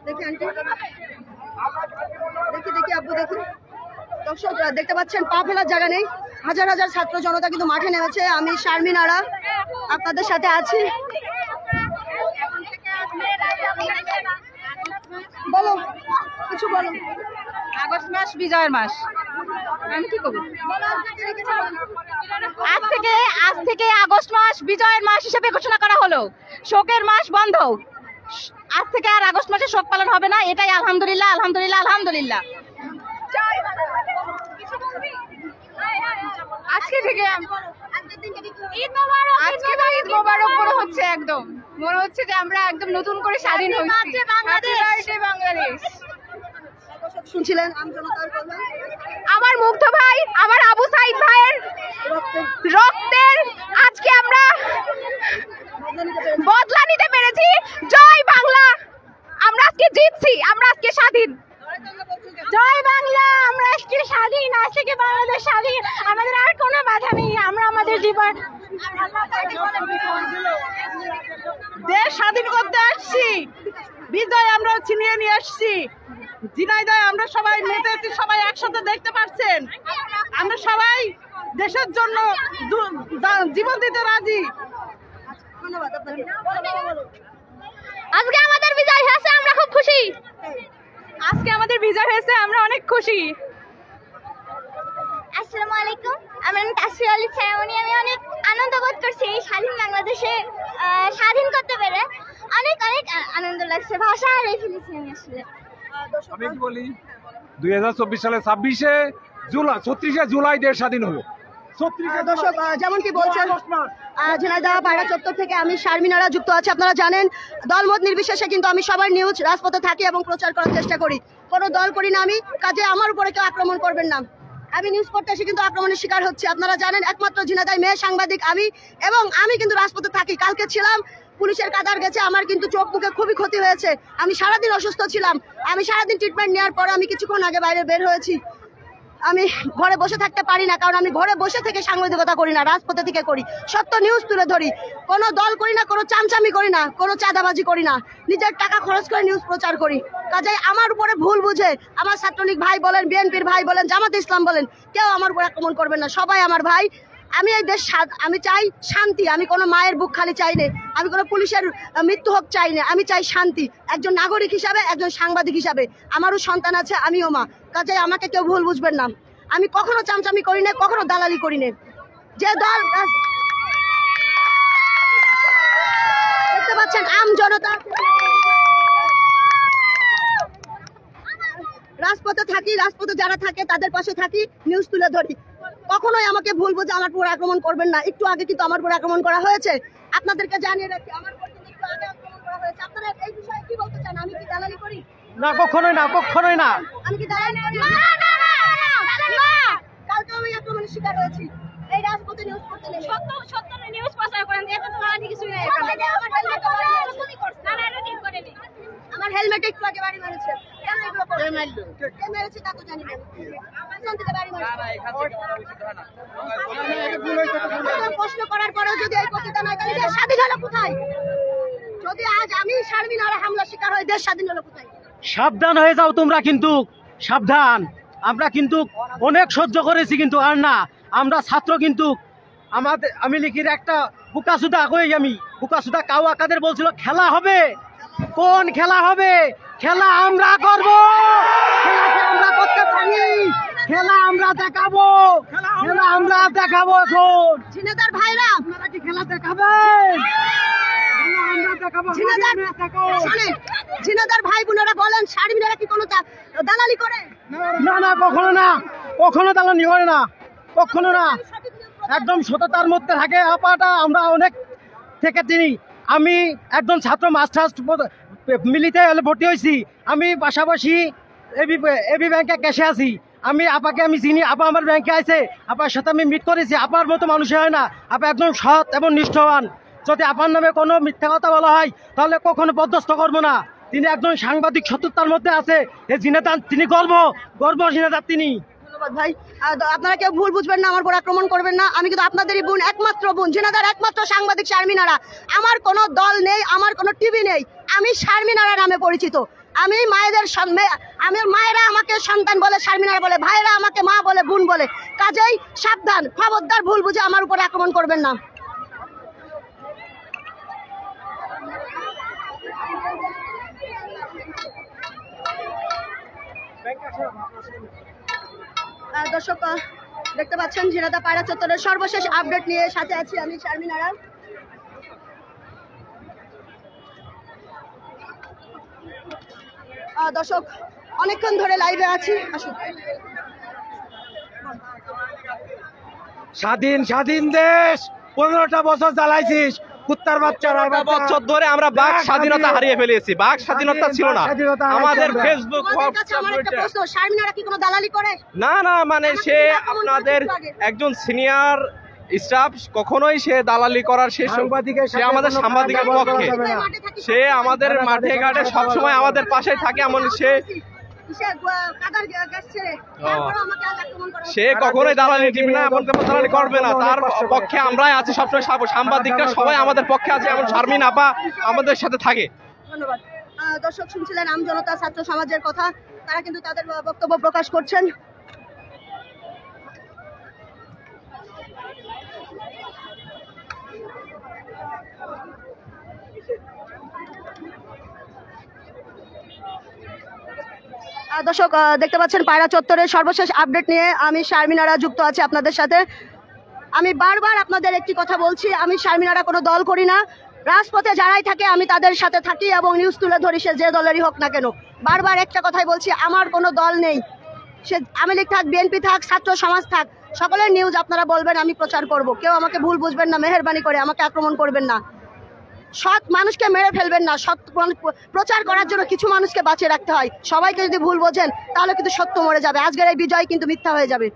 দেখি আন্টি, দেখি আব্বু, দেখি। দর্শক দেখতে পাচ্ছেন, পা ফেলার জায়গা নেই, হাজার হাজার ছাত্র জনতা কিন্তু মাঠে নেমেছে। আমি শারমিন আরা আপনাদের সাথে আছি। বলো, কিছু বলো। আগস্ট মাস বিজয়ের মাস, আমি কি করবো? আজ থেকে আগস্ট মাস বিজয়ের মাস হিসেবে ঘোষণা করা হলো। শোকের মাস বন্ধ, আজ থেকে আর আগস্ট মাসে শোক পালন হবে না। এটাই আলহামদুলিল্লাহ, আলহামদুলিল্লাহ, আলহামদুলিল্লাহ। আজকে থেকে ঈদ মোবারক মনে হচ্ছে, একদম মনে হচ্ছে যে আমরা একদম নতুন করে স্বাধীন হয়েছি। বাংলাদেশ শুনছিলেন আমার মুগ্ধ ভাই, আমার আবু সাইদ ভাইয়ের রক্তের আজকে আমরা বদলা নিতে পেরেছি। জয় বাংলা, আমরা আজকে জিতছি, আমরা আজকে স্বাধীন। জয় বাংলা, আমরা আজকে স্বাধীন, আজ থেকে বাংলাদেশ স্বাধীন, আমাদের আর কোনো বাধা নেই। আমরা আমাদের জীবন দেশ স্বাধীন করতে আসছি, বিজয় আমরা ছিনিয়ে নিয়ে আসছি। ঝিনাইদহে আমরা সবাই মেতেছি, সবাই একসাথে দেখতে পাচ্ছেন। আমরা সবাই দেশের জন্য জীবন দিতে রাজি। আজকে আমাদের বিজয় হয়েছে, আমরা খুব খুশি। আজকে আমাদের বিজয় হয়েছে, আমরা অনেক খুশি। আসসালামু আলাইকুম, আমার নাম তাসফির আলী ছায়ামণি। আমি অনেক আনন্দ বোধ করছি এই স্বাধীন বাংলাদেশে স্বাধীন করতে পেরে। অনেক অনেক আনন্দ লাগছে, ভাষা আর এই ফিলিংস আসলে। আমি কি বলি, 2024 সালে 36শে জুলাই দেশ স্বাধীন হলো। দর্শক যেমন কি বলছেন, ঝিনাইদহ পায়রা চত্বর থেকে আমি শারমিন আরা যুক্ত আছি। আপনারা জানেন, দলমত নির্বিশেষে কিন্তু আমি সবার নিউজ রাজপথে থাকি এবং প্রচার করার চেষ্টা করি। কোনো দল করি না আমি, কাজে আমার উপরে কেউ আক্রমণ করবেন না। আমি নিউজ করতে এসে কিন্তু আক্রমণের শিকার হচ্ছে। আপনারা জানেন, একমাত্র ঝিনাইদহ মেয়ে সাংবাদিক আমি, এবং আমি কিন্তু রাজপথে থাকি। কালকে ছিলাম, পুলিশের কাদার গেছে, আমার কিন্তু চোখ মুখে খুবই ক্ষতি হয়েছে। আমি সারাদিন অসুস্থ ছিলাম, আমি সারাদিন ট্রিটমেন্ট নেওয়ার পর আমি কিছুক্ষণ আগে বাইরে বের হয়েছি। আমি ঘরে বসে থাকতে পারি না, কারণ আমি ঘরে বসে থেকে সাংবাদিকতা করি না, রাজপথে থেকে করি, সত্য নিউজ তুলে ধরি। কোনো দল করি না, কোনো চামচামি করি না, কোনো চাঁদাবাজি করি না, নিজের টাকা খরচ করে নিউজ প্রচার করি। কাজেই আমার উপরে ভুল বুঝে আমার ছাত্রলীগ ভাই বলেন, বিএনপির ভাই বলেন, জামাত ইসলাম বলেন, কেউ আমার উপর আক্রমণ করবেন না। সবাই আমার ভাই, আমি এই দেশ আমি চাই শান্তি। আমি কোনো মায়ের বুক খালি চাই না, আমি কোনো পুলিশের মৃত্যু হোক চাই না, আমি চাই শান্তি। একজন নাগরিক হিসাবে, একজন সাংবাদিক হিসাবে আমারও সন্তান আছে, আমিও মা, কাজে আমাকে কেউ ভুল বুঝবেন না। আমি কখনো চামচামি করি না, কখনো দালালি করি না। যে দল দেখতে পাচ্ছেন আম জনতা রাজপথে থাকি, রাজপথে যারা থাকে তাদের পাশে থাকি, নিউজ তুলে ধরি। কখনোই আমাকে ভুল বুঝে আমার উপর আক্রমণ করবেন না। একটু আগে কিন্তু আমার উপর আক্রমণ করা হয়েছে, আপনাদেরকে জানিয়ে রাখি, আমার উপর কিন্তু একটু আগে আক্রমণ করা হয়েছে। আপনারা এই বিষয়ে কি বলতে চান? আমি কি দালালি করি? না, কখনোই না, কখনোই না। আমি কি দালালি করি? কালকে আমি আক্রমণের শিকার হয়েছি এই রাজপথে নিউজ করতে নেই। সত্য সত্য নিউজ প্রচার করেন, এটা তো দালালি কিছুই নাই। আমার হেলমেটে একটু আগে বাড়ি মেরেছে। কেন এগুলো করছে? কে মেরেছে তা তো জানি না। পেছন থেকে বাড়ি মেরেছে। প্রশ্ন করার পরেও যদি এই প্রতিদান হয়, তাহলে দেশ স্বাধীন হলো কোথায়? যদি আজ আমি শারমিন আরা হামলার শিকার হই, দেশ স্বাধীন হলো কোথায়? সাবধান হয়ে যাও তোমরা, কিন্তু সাবধান। আমরা কিন্তু অনেক সহ্য করেছি, কিন্তু আর না। আমরা ছাত্র, কিন্তু আমাদের আমি লিখির একটা বুকাসুদা কই, আমি বুকাসুদা কাউয়া কাদের বলছিল খেলা হবে। কোন খেলা হবে? খেলা আমরা করব, খেলাকে আমরা করতে পারি, খেলা আমরা দেখাবো, খেলা আমরা দেখাবো। এখন ঝিনাইদার ভাইরা, আপনারা কি খেলা দেখাবেন? ঝিনাইদার ভাই বোনেরা বলেন, শারমিনারা কি কোনো দালালি করে? না না, কখনো না, কখনো দালালি করে না, কখনো না। একদম সততার মধ্যে থাকে আপাটা। আমরা অনেক থেকে চিনি। আমি একজন ছাত্র মাস্টার্স মিলিতে ভর্তি হয়েছি। আমি পাশাপাশি এবি ব্যাংকে ক্যাশে আছি। আমি আপাকে আমি চিনি, আপা আমার ব্যাংকে আছে, আপার সাথে আমি মিট করেছি। আপার মতো মানুষ হয় না, আপা একদম সৎ এবং নিষ্ঠবান। যদি আপার নামে কোনো মিথ্যা কথা বলা হয়, তাহলে কখনো বরদাস্ত করবো না। তিনি একজন সাংবাদিক, সততার মধ্যে আছে। এই জিনেদার তিনি গর্ব জিনেদার তিনি। ধন্যবাদ ভাই। আপনারা কেউ ভুল বুঝবেন না, আমার উপর আক্রমণ করবেন না। আমি কিন্তু আপনাদেরই বোন, একমাত্র বোন, ঝিনাইদার একমাত্র সাংবাদিক শারমিন আরা। আমার কোনো দল নেই, আমার কোনো টিভি নেই। আমি শারমিন আরা নামে পরিচিত। আমি আমার মায়েরা আমাকে সন্তান বলে, শারমিন আরা বলে, ভাইরা আমাকে মা বলে, বোন বলে। কাজেই সাবধান, খবরদার ভুল বুঝে আমার উপর আক্রমণ করবেন না। দর্শক দেখতে পাচ্ছেন ঝিনাইদহ পায়রা চত্বরের সর্বশেষ আপডেট নিয়ে সাথে আছি আমি শারমিন আরা। দর্শক অনেকক্ষণ ধরে লাইভে আছি। স্বাধীন স্বাধীন দেশ 15টা বছর জ্বালাইছিস, কুত্তার বাচ্চারা। বছর ধরে আমরা বাক স্বাধীনতা হারিয়ে ফেলেছি। বাক স্বাধীনতা ছিল না। আমাদের ফেসবুক, শারমিনারা কি কোনো দালালি করে? না না, মানে সে আপনাদের একজন সিনিয়র স্টাফ, কখনোই সে দালালি করার সে আমাদের সাংবাদিকের পক্ষে। সে আমাদের মাঠে ঘাটে সবসময় আমাদের পাশেই থাকে। এমন সে কখনোই দালালি টিভি না, এমন কোনো দালালি করবে না। তার পক্ষে আমরাই আছি সবসময়, সাংবাদিকরা সবাই আমাদের পক্ষে আছে। এমন শারমিন আপা আমাদের সাথে থাকে। ধন্যবাদ। দর্শক শুনছিলেন আম জনতা, ছাত্র সমাজের কথা। তারা কিন্তু তাদের বক্তব্য প্রকাশ করছেন। দর্শক দেখতে পাচ্ছেন পায়রা চত্বরের সর্বশেষ আপডেট নিয়ে আমি শারমিন আরা যুক্ত আছি আপনাদের সাথে। আমি বারবার আপনাদের একটি কথা বলছি, আমি শারমিন আরা কোনো দল করি না। রাজপথে যারাই থাকে আমি তাদের সাথে থাকি এবং নিউজ তুলে ধরি, সে যে দলেরই হোক না কেন। বারবার একটা কথাই বলছি, আমার কোনো দল নেই। সে আওয়ামী লীগ থাক, বিএনপি থাক, ছাত্র সমাজ থাক, সকলের নিউজ আপনারা বলবেন, আমি প্রচার করব। কেউ আমাকে ভুল বুঝবেন না, মেহেরবানি করে আমাকে আক্রমণ করবেন না। সৎ মানুষকে মেরে ফেলবেন না। সৎ প্রচার করার জন্য কিছু মানুষকে বাঁচিয়ে রাখতে হয়। সবাইকে যদি ভুল বোঝেন তাহলে কিন্তু সত্য মরে যাবে। আজকের এই বিজয় কিন্তু মিথ্যা হয়ে যাবে।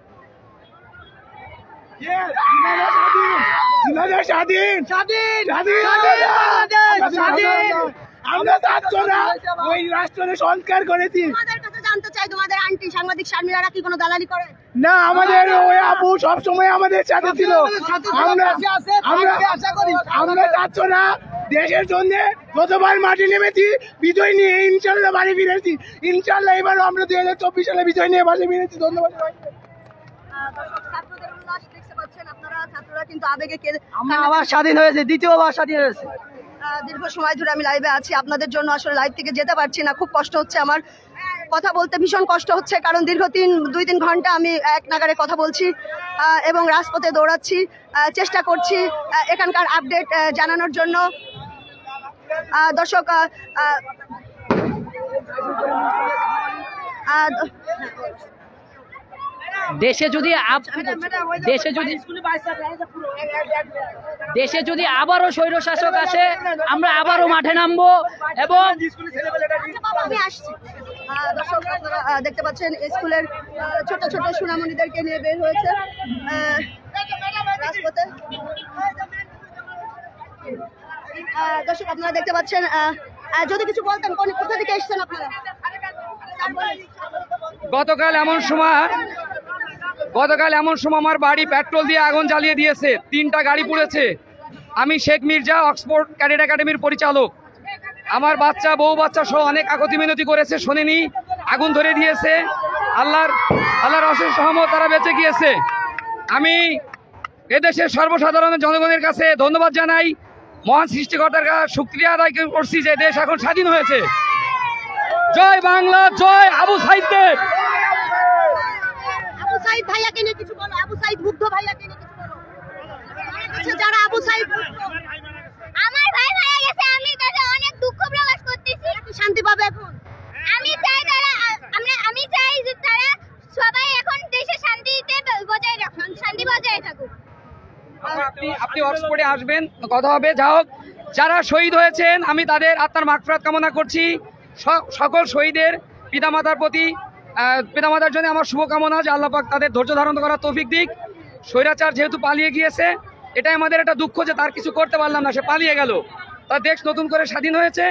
সংস্কার করেছি। তোমাদের কাছে জানতে চাই, তোমাদের আন্টি সাংবাদিক শারমিনারা কি কোনো দালালি করে? না, আমাদের ওই আপু সবসময় আমাদের সাথে ছিল। আমরা ছাত্ররা দেশের জন্য গতবার মাঠে নেমেছি, বিজয় নিয়ে ইনশাল্লাহ বাড়ি ফিরেছি। ইনশাল্লাহ এবারও আমরা 2024 সালে বিজয় নিয়ে বাড়ি ফিরেছি। ধন্যবাদ। ছাত্রদের উল্লাস দেখতে পাচ্ছেন। পাচ্ছেন আপনারা, ছাত্ররা কিন্তু আবেগে আমরা আবার স্বাধীন হয়েছে, দ্বিতীয়বার স্বাধীন হয়েছে। দীর্ঘ সময় ধরে আমি লাইভে আছি, আপনাদের জন্য আসলে লাইভ থেকে যেতে পারছি না, খুব কষ্ট হচ্ছে আমার, কথা বলতে ভীষণ কষ্ট হচ্ছে, কারণ দীর্ঘ 2-3 ঘন্টা আমি এক নাগারে কথা বলছি এবং রাজপথে দৌড়াচ্ছি, চেষ্টা করছি এখানকার আপডেট জানানোর জন্য। দর্শক দেশে যদি আবারও স্বৈরশাসক আসে আমরা আবারও মাঠে নামবো এবং দর্শক আপনারা দেখতে পাচ্ছেন স্কুলের ছোট ছোট সোনামণিদেরকে নিয়ে বের হয়েছে রাজপথে। দর্শক আপনারা দেখতে পাচ্ছেন, যদি কিছু বলতেন কোথা থেকে এসেছেন আপনারা? গতকাল এমন সময় আমার বাড়ি পেট্রোল দিয়ে আগুন জ্বালিয়ে দিয়েছে, 3টা গাড়ি পুড়েছে। আমি শেখ মির্জা অক্সফোর্ড ক্যাডেট একাডেমির পরিচালক, আমার বাচ্চা বউ বাচ্চা সহ অনেক আকুতি মিনতি করেছে, শোনেনি, আগুন ধরে দিয়েছে। আল্লাহর অশেষ রহমত, তারা বেঁচে গিয়েছে। আমি এদেশের সর্বসাধারণ জনগণের কাছে ধন্যবাদ জানাই, মহান সৃষ্টিকর্তার কাছে শুকরিয়া আদায় করছি যে দেশ এখন স্বাধীন হয়েছে। জয় বাংলা, জয় আবু সাইদদের। আবু সাইদ ভাইয়াকে নিয়ে কিছু বলো, আবু সাইদ মুগ্ধ ভাইয়াকে নিয়ে কিছু বলো। যারা আবু সাইদ আমার ভাই মারা গেছে, আমি তাতে অনেক দুঃখ প্রকাশ করতেছি। শান্তি পাবে এখন? আমি চাই যে তারা সবাই এখন দেশে শান্তি বজায় থাকুক। আপনি অক্সফোর্ডে আসবেন, কথা হবে। যা হোক, যারা শহীদ হয়েছেন আমি তাদের আত্মার মাগফিরাত কামনা করছি। সকল শহীদের পিতামাতার জন্য আমার শুভকামনা, যে আল্লাহ পাক তাদের ধৈর্য ধারণ করার তৌফিক দিক। স্বৈরাচার যেহেতু পালিয়ে গিয়েছে, এটাই আমাদের একটা দুঃখ যে তার কিছু করতে পারলাম না, সে পালিয়ে গেল। তার দেশ নতুন করে স্বাধীন হয়েছে।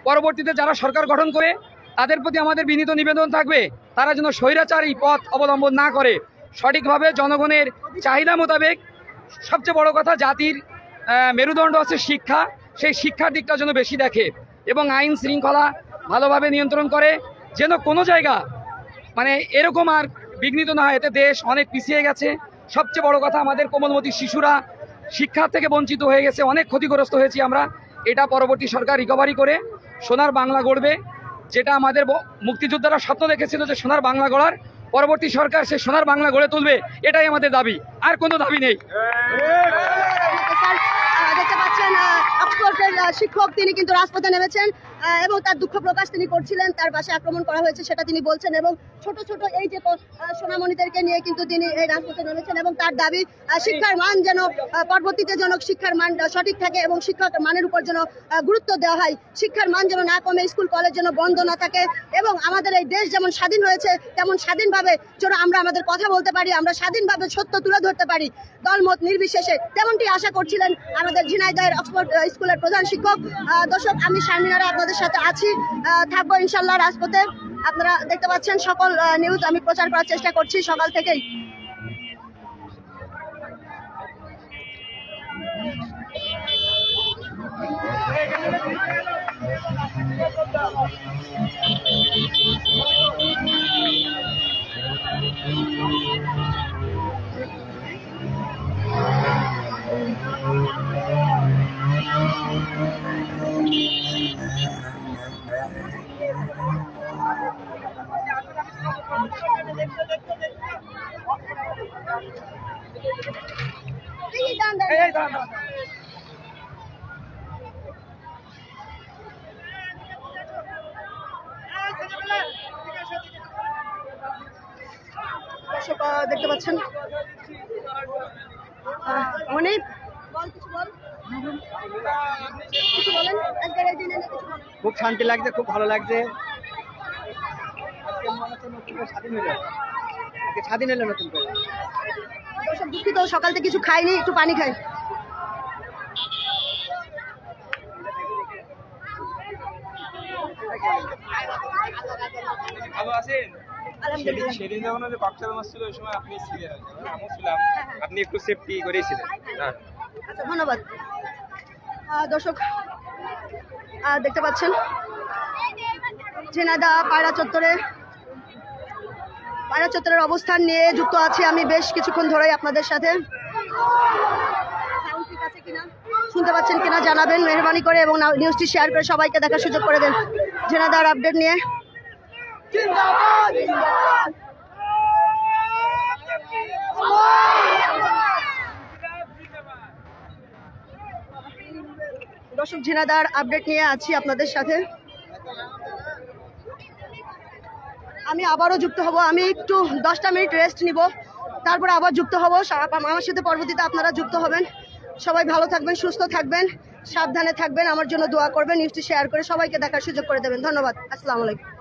পরবর্তীতে যারা সরকার গঠন করে তাদের প্রতি আমাদের বিনীত নিবেদন থাকবে, তারা যেন স্বৈরাচারী পথ অবলম্বন না করে, সঠিকভাবে জনগণের চাহিদা মোতাবেক। সবচেয়ে বড় কথা, জাতির মেরুদণ্ড হচ্ছে শিক্ষা, সেই শিক্ষার দিকটা যেন বেশি দেখে এবং আইন শৃঙ্খলা ভালোভাবে নিয়ন্ত্রণ করে, যেন কোনো জায়গা মানে এরকম আর বিঘ্নিত না হয়। এতে দেশ অনেক পিছিয়ে গেছে। সবচেয়ে বড় কথা, আমাদের কোমলমতি শিশুরা শিক্ষা থেকে বঞ্চিত হয়ে গেছে, অনেক ক্ষতিগ্রস্ত হয়েছি আমরা। এটা পরবর্তী সরকার রিকভারি করে সোনার বাংলা গড়বে, যেটা আমাদের মুক্তিযোদ্ধারা স্বপ্ন দেখেছিল যে সোনার বাংলা গড়ার, পরবর্তী সরকার সে সোনার বাংলা গড়ে তুলবে, এটাই আমাদের দাবি, আর কোনো দাবি নেই। দেখতে পাচ্ছেন অক্সফোর্ডের শিক্ষক, তিনি কিন্তু রাজপথে নেমেছেন এবং তার দুঃখ প্রকাশ তিনি করছিলেন। তার পাশে আক্রমণ করা হয়েছে সেটা তিনি বলছেন এবং ছোট ছোট এই যে সোনামণিদেরকে নিয়ে কিন্তু তিনি এই রাজপথে নেমেছেন এবং তার দাবি শিক্ষার মান যেন পরবর্তীতে যেন শিক্ষার মান সঠিক থাকে এবং শিক্ষার মানের উপর যেন গুরুত্ব দেওয়া হয়, শিক্ষার মান যেন না কমে, স্কুল কলেজ যেন বন্ধ না থাকে এবং আমাদের এই দেশ যেমন স্বাধীন হয়েছে তেমন স্বাধীনভাবে যেন আমরা আমাদের কথা বলতে পারি, আমরা স্বাধীনভাবে সত্য তুলে ধরতে পারি, দলমত নির্বিশেষে, তেমনটি আশা করছিলেন আমাদের ঝিনাইদহের অক্সফোর্ড স্কুলের প্রধান শিক্ষক। দর্শক, আমি শারমিনারা আপনাদের সাথে আছি, থাকবো ইনশাল্লাহ রাজপথে। আপনারা দেখতে পাচ্ছেন সকল নিউজ আমি প্রচার করার চেষ্টা করছি সকাল থেকেই। দেখতে পাচ্ছেন অনেক খুব শান্তি লাগছে, খুব ভালো লাগছে। স্বাধীন হলো নতুন করে। দুঃখিত, সকাল থেকে কিছু খাইনি, একটু পানি খাই। ভালো আছেন? সেদিন যখন বাচ্চারা মাস ছিল ওই সময় আপনি ছিলেন, আমি ছিলাম, আপনি একটু সেফটি করেছিলেন। আচ্ছা, ধন্যবাদ। দর্শক দেখতে পাচ্ছেন ঝিনাইদহ পায়রা চত্বরের অবস্থান নিয়ে যুক্ত আছি আমি বেশ কিছুক্ষণ ধরেই আপনাদের সাথে। সাউন্ড ঠিক আছে কিনা, শুনতে পাচ্ছেন কিনা জানাবেন মেহরবানি করে, এবং নিউজটি শেয়ার করে সবাইকে দেখার সুযোগ করে দেন ঝিনাইদহের আপডেট নিয়ে। দর্শক, ঝিনাইদহের আপডেট নিয়ে আছি আপনাদের সাথে। আমি আবারও যুক্ত হব, আমি একটু 10টা মিনিট রেস্ট নিব, তারপরে আবার যুক্ত হব। আমার সাথে পরবর্তীতে আপনারা যুক্ত হবেন। সবাই ভালো থাকবেন, সুস্থ থাকবেন, সাবধানে থাকবেন, আমার জন্য দোয়া করবেন, নিউজটি শেয়ার করে সবাইকে দেখার সুযোগ করে দেবেন। ধন্যবাদ, আসসালামু আলাইকুম।